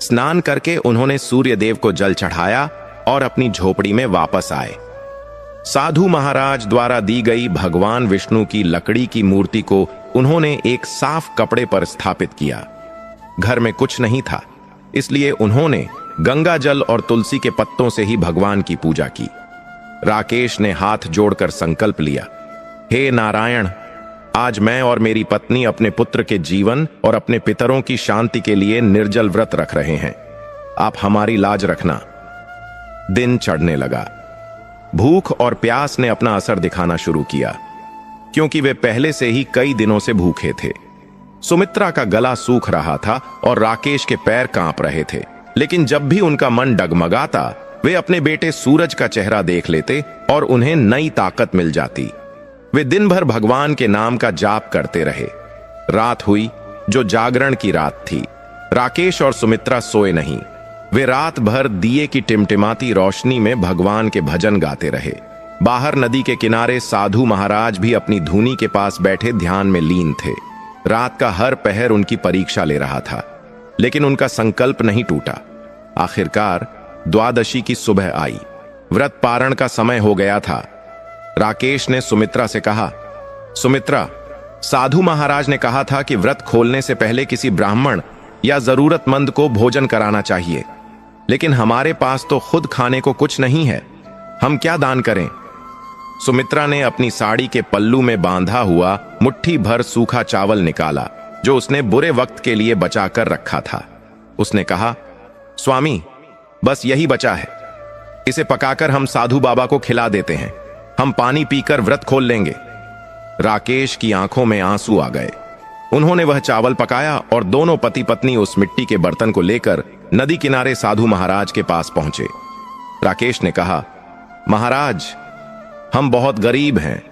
स्नान करके उन्होंने सूर्यदेव को जल चढ़ाया और अपनी झोपड़ी में वापस आए। साधु महाराज द्वारा दी गई भगवान विष्णु की लकड़ी की मूर्ति को उन्होंने एक साफ कपड़े पर स्थापित किया। घर में कुछ नहीं था, इसलिए उन्होंने गंगा जल और तुलसी के पत्तों से ही भगवान की पूजा की। राकेश ने हाथ जोड़कर संकल्प लिया, हे नारायण, आज मैं और मेरी पत्नी अपने पुत्र के जीवन और अपने पितरों की शांति के लिए निर्जल व्रत रख रहे हैं। आप हमारी लाज रखना। दिन चढ़ने लगा। भूख और प्यास ने अपना असर दिखाना शुरू किया, क्योंकि वे पहले से ही कई दिनों से भूखे थे। सुमित्रा का गला सूख रहा था और राकेश के पैर कांप रहे थे, लेकिन जब भी उनका मन डगमगाता, वे अपने बेटे सूरज का चेहरा देख लेते और उन्हें नई ताकत मिल जाती। वे दिन भर भगवान के नाम का जाप करते रहे। रात हुई, जो जागरण की रात थी। राकेश और सुमित्रा सोए नहीं। वे रात भर दिए की टिमटिमाती रोशनी में भगवान के भजन गाते रहे। बाहर नदी के किनारे साधु महाराज भी अपनी धूनी के पास बैठे ध्यान में लीन थे। रात का हर पहर उनकी परीक्षा ले रहा था, लेकिन उनका संकल्प नहीं टूटा। आखिरकार द्वादशी की सुबह आई। व्रत पारण का समय हो गया था। राकेश ने सुमित्रा से कहा, सुमित्रा, साधु महाराज ने कहा था कि व्रत खोलने से पहले किसी ब्राह्मण या जरूरतमंद को भोजन कराना चाहिए, लेकिन हमारे पास तो खुद खाने को कुछ नहीं है। हम क्या दान करें? सुमित्रा ने अपनी साड़ी के पल्लू में बांधा हुआ मुट्ठी भर सूखा चावल निकाला, जो उसने बुरे वक्त के लिए बचाकर रखा था। उसने कहा, स्वामी, बस यही बचा है। इसे पकाकर हम साधु बाबा को खिला देते हैं। हम पानी पीकर व्रत खोल लेंगे। राकेश की आंखों में आंसू आ गए। उन्होंने वह चावल पकाया और दोनों पति पत्नी उस मिट्टी के बर्तन को लेकर नदी किनारे साधु महाराज के पास पहुंचे। राकेश ने कहा, महाराज, हम बहुत गरीब हैं।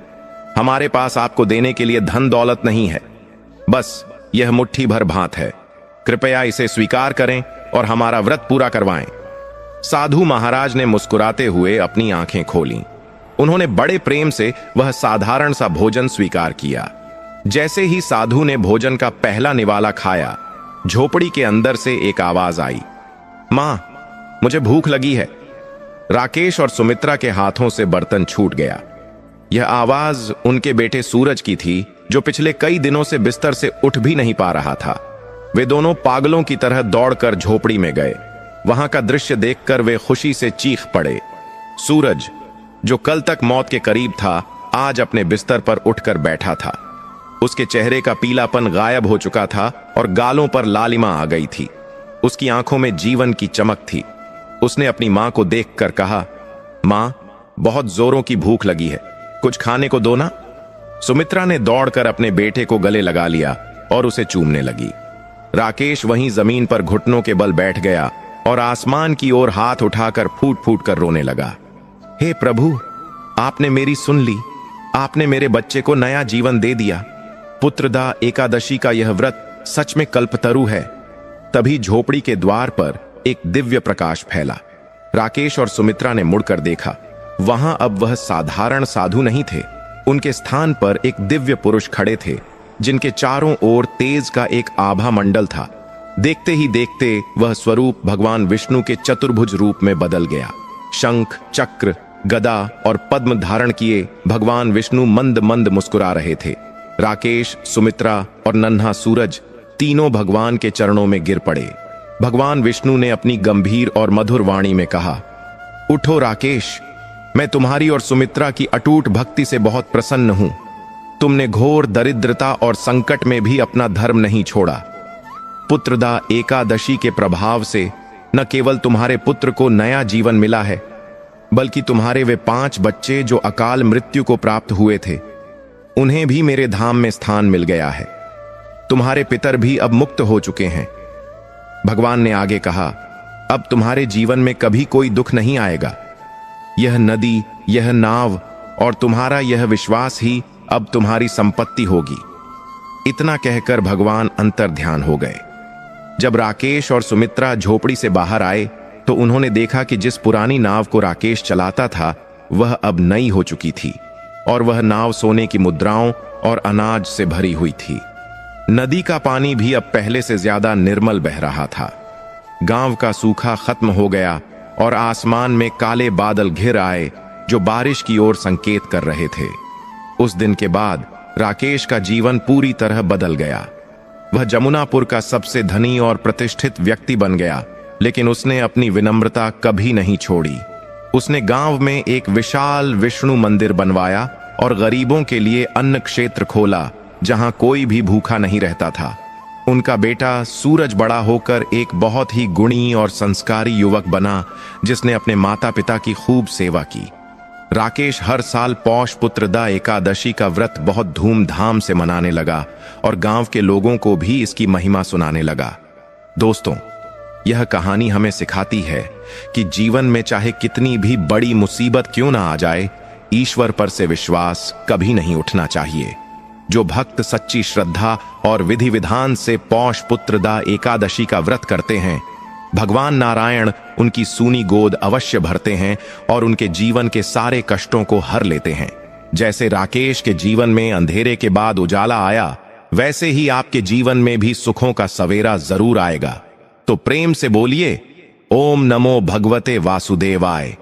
हमारे पास आपको देने के लिए धन दौलत नहीं है। बस यह मुट्ठी भर भात है। कृपया इसे स्वीकार करें और हमारा व्रत पूरा करवाएं। साधु महाराज ने मुस्कुराते हुए अपनी आंखें खोलीं। उन्होंने बड़े प्रेम से वह साधारण सा भोजन स्वीकार किया। जैसे ही साधु ने भोजन का पहला निवाला खाया, झोपड़ी के अंदर से एक आवाज आई, मां, मुझे भूख लगी है। राकेश और सुमित्रा के हाथों से बर्तन छूट गया। यह आवाज उनके बेटे सूरज की थी, जो पिछले कई दिनों से बिस्तर से उठ भी नहीं पा रहा था। वे दोनों पागलों की तरह दौड़कर झोपड़ी में गए। वहां का दृश्य देखकर वे खुशी से चीख पड़े। सूरज, जो कल तक मौत के करीब था, आज अपने बिस्तर पर उठकर बैठा था। उसके चेहरे का पीलापन गायब हो चुका था और गालों पर लालिमा आ गई थी। उसकी आंखों में जीवन की चमक थी। उसने अपनी मां को देखकर कहा, मां, बहुत जोरों की भूख लगी है, कुछ खाने को दो ना। सुमित्रा ने दौड़कर अपने बेटे को गले लगा लिया और उसे चूमने लगी। राकेश वहीं जमीन पर घुटनों के बल बैठ गया और आसमान की ओर हाथ उठाकर फूट फूट कर रोने लगा। हे प्रभु, आपने मेरी सुन ली। आपने मेरे बच्चे को नया जीवन दे दिया। पुत्रदा एकादशी का यह व्रत सच में कल्पतरु है। तभी झोपड़ी के द्वार पर एक दिव्य प्रकाश फैला। राकेश और सुमित्रा ने मुड़कर देखा। वहां अब वह साधारण साधु नहीं थे। उनके स्थान पर एक दिव्य पुरुष खड़े थे, जिनके चारों ओर तेज का एक आभा मंडल था। देखते ही देखते वह स्वरूप भगवान विष्णु के चतुर्भुज रूप में बदल गया। शंख, चक्र, गदा और पद्म धारण किए भगवान विष्णु मंद मंद मुस्कुरा रहे थे। राकेश, सुमित्रा और नन्हा सूरज तीनों भगवान के चरणों में गिर पड़े। भगवान विष्णु ने अपनी गंभीर और मधुर वाणी में कहा, उठो राकेश, मैं तुम्हारी और सुमित्रा की अटूट भक्ति से बहुत प्रसन्न हूं। तुमने घोर दरिद्रता और संकट में भी अपना धर्म नहीं छोड़ा। पुत्रदा एकादशी के प्रभाव से न केवल तुम्हारे पुत्र को नया जीवन मिला है, बल्कि तुम्हारे वे 5 बच्चे जो अकाल मृत्यु को प्राप्त हुए थे, उन्हें भी मेरे धाम में स्थान मिल गया है। तुम्हारे पितर भी अब मुक्त हो चुके हैं। भगवान ने आगे कहा, अब तुम्हारे जीवन में कभी कोई दुख नहीं आएगा। यह नदी, यह नाव और तुम्हारा यह विश्वास ही अब तुम्हारी संपत्ति होगी। इतना कहकर भगवान अंतर ध्यान हो गए। जब राकेश और सुमित्रा झोपड़ी से बाहर आए, तो उन्होंने देखा कि जिस पुरानी नाव को राकेश चलाता था वह अब नई हो चुकी थी और वह नाव सोने की मुद्राओं और अनाज से भरी हुई थी। नदी का पानी भी अब पहले से ज्यादा निर्मल बह रहा था। गांव का सूखा खत्म हो गया और आसमान में काले बादल घिर आए जो बारिश की ओर संकेत कर रहे थे। उस दिन के बाद राकेश का जीवन पूरी तरह बदल गया। वह जमुनापुर का सबसे धनी और प्रतिष्ठित व्यक्ति बन गया, लेकिन उसने अपनी विनम्रता कभी नहीं छोड़ी। उसने गांव में एक विशाल विष्णु मंदिर बनवाया और गरीबों के लिए अन्न क्षेत्र खोला जहां कोई भी भूखा नहीं रहता था। उनका बेटा सूरज बड़ा होकर एक बहुत ही गुणी और संस्कारी युवक बना जिसने अपने माता पिता की खूब सेवा की। राकेश हर साल पौष पुत्रदा एकादशी का व्रत बहुत धूमधाम से मनाने लगा और गांव के लोगों को भी इसकी महिमा सुनाने लगा। दोस्तों, यह कहानी हमें सिखाती है कि जीवन में चाहे कितनी भी बड़ी मुसीबत क्यों ना आ जाए, ईश्वर पर से विश्वास कभी नहीं उठना चाहिए। जो भक्त सच्ची श्रद्धा और विधि विधान से पौष पुत्रदा एकादशी का व्रत करते हैं, भगवान नारायण उनकी सूनी गोद अवश्य भरते हैं और उनके जीवन के सारे कष्टों को हर लेते हैं। जैसे राकेश के जीवन में अंधेरे के बाद उजाला आया, वैसे ही आपके जीवन में भी सुखों का सवेरा जरूर आएगा। तो प्रेम से बोलिए, ओम नमो भगवते वासुदेवाय।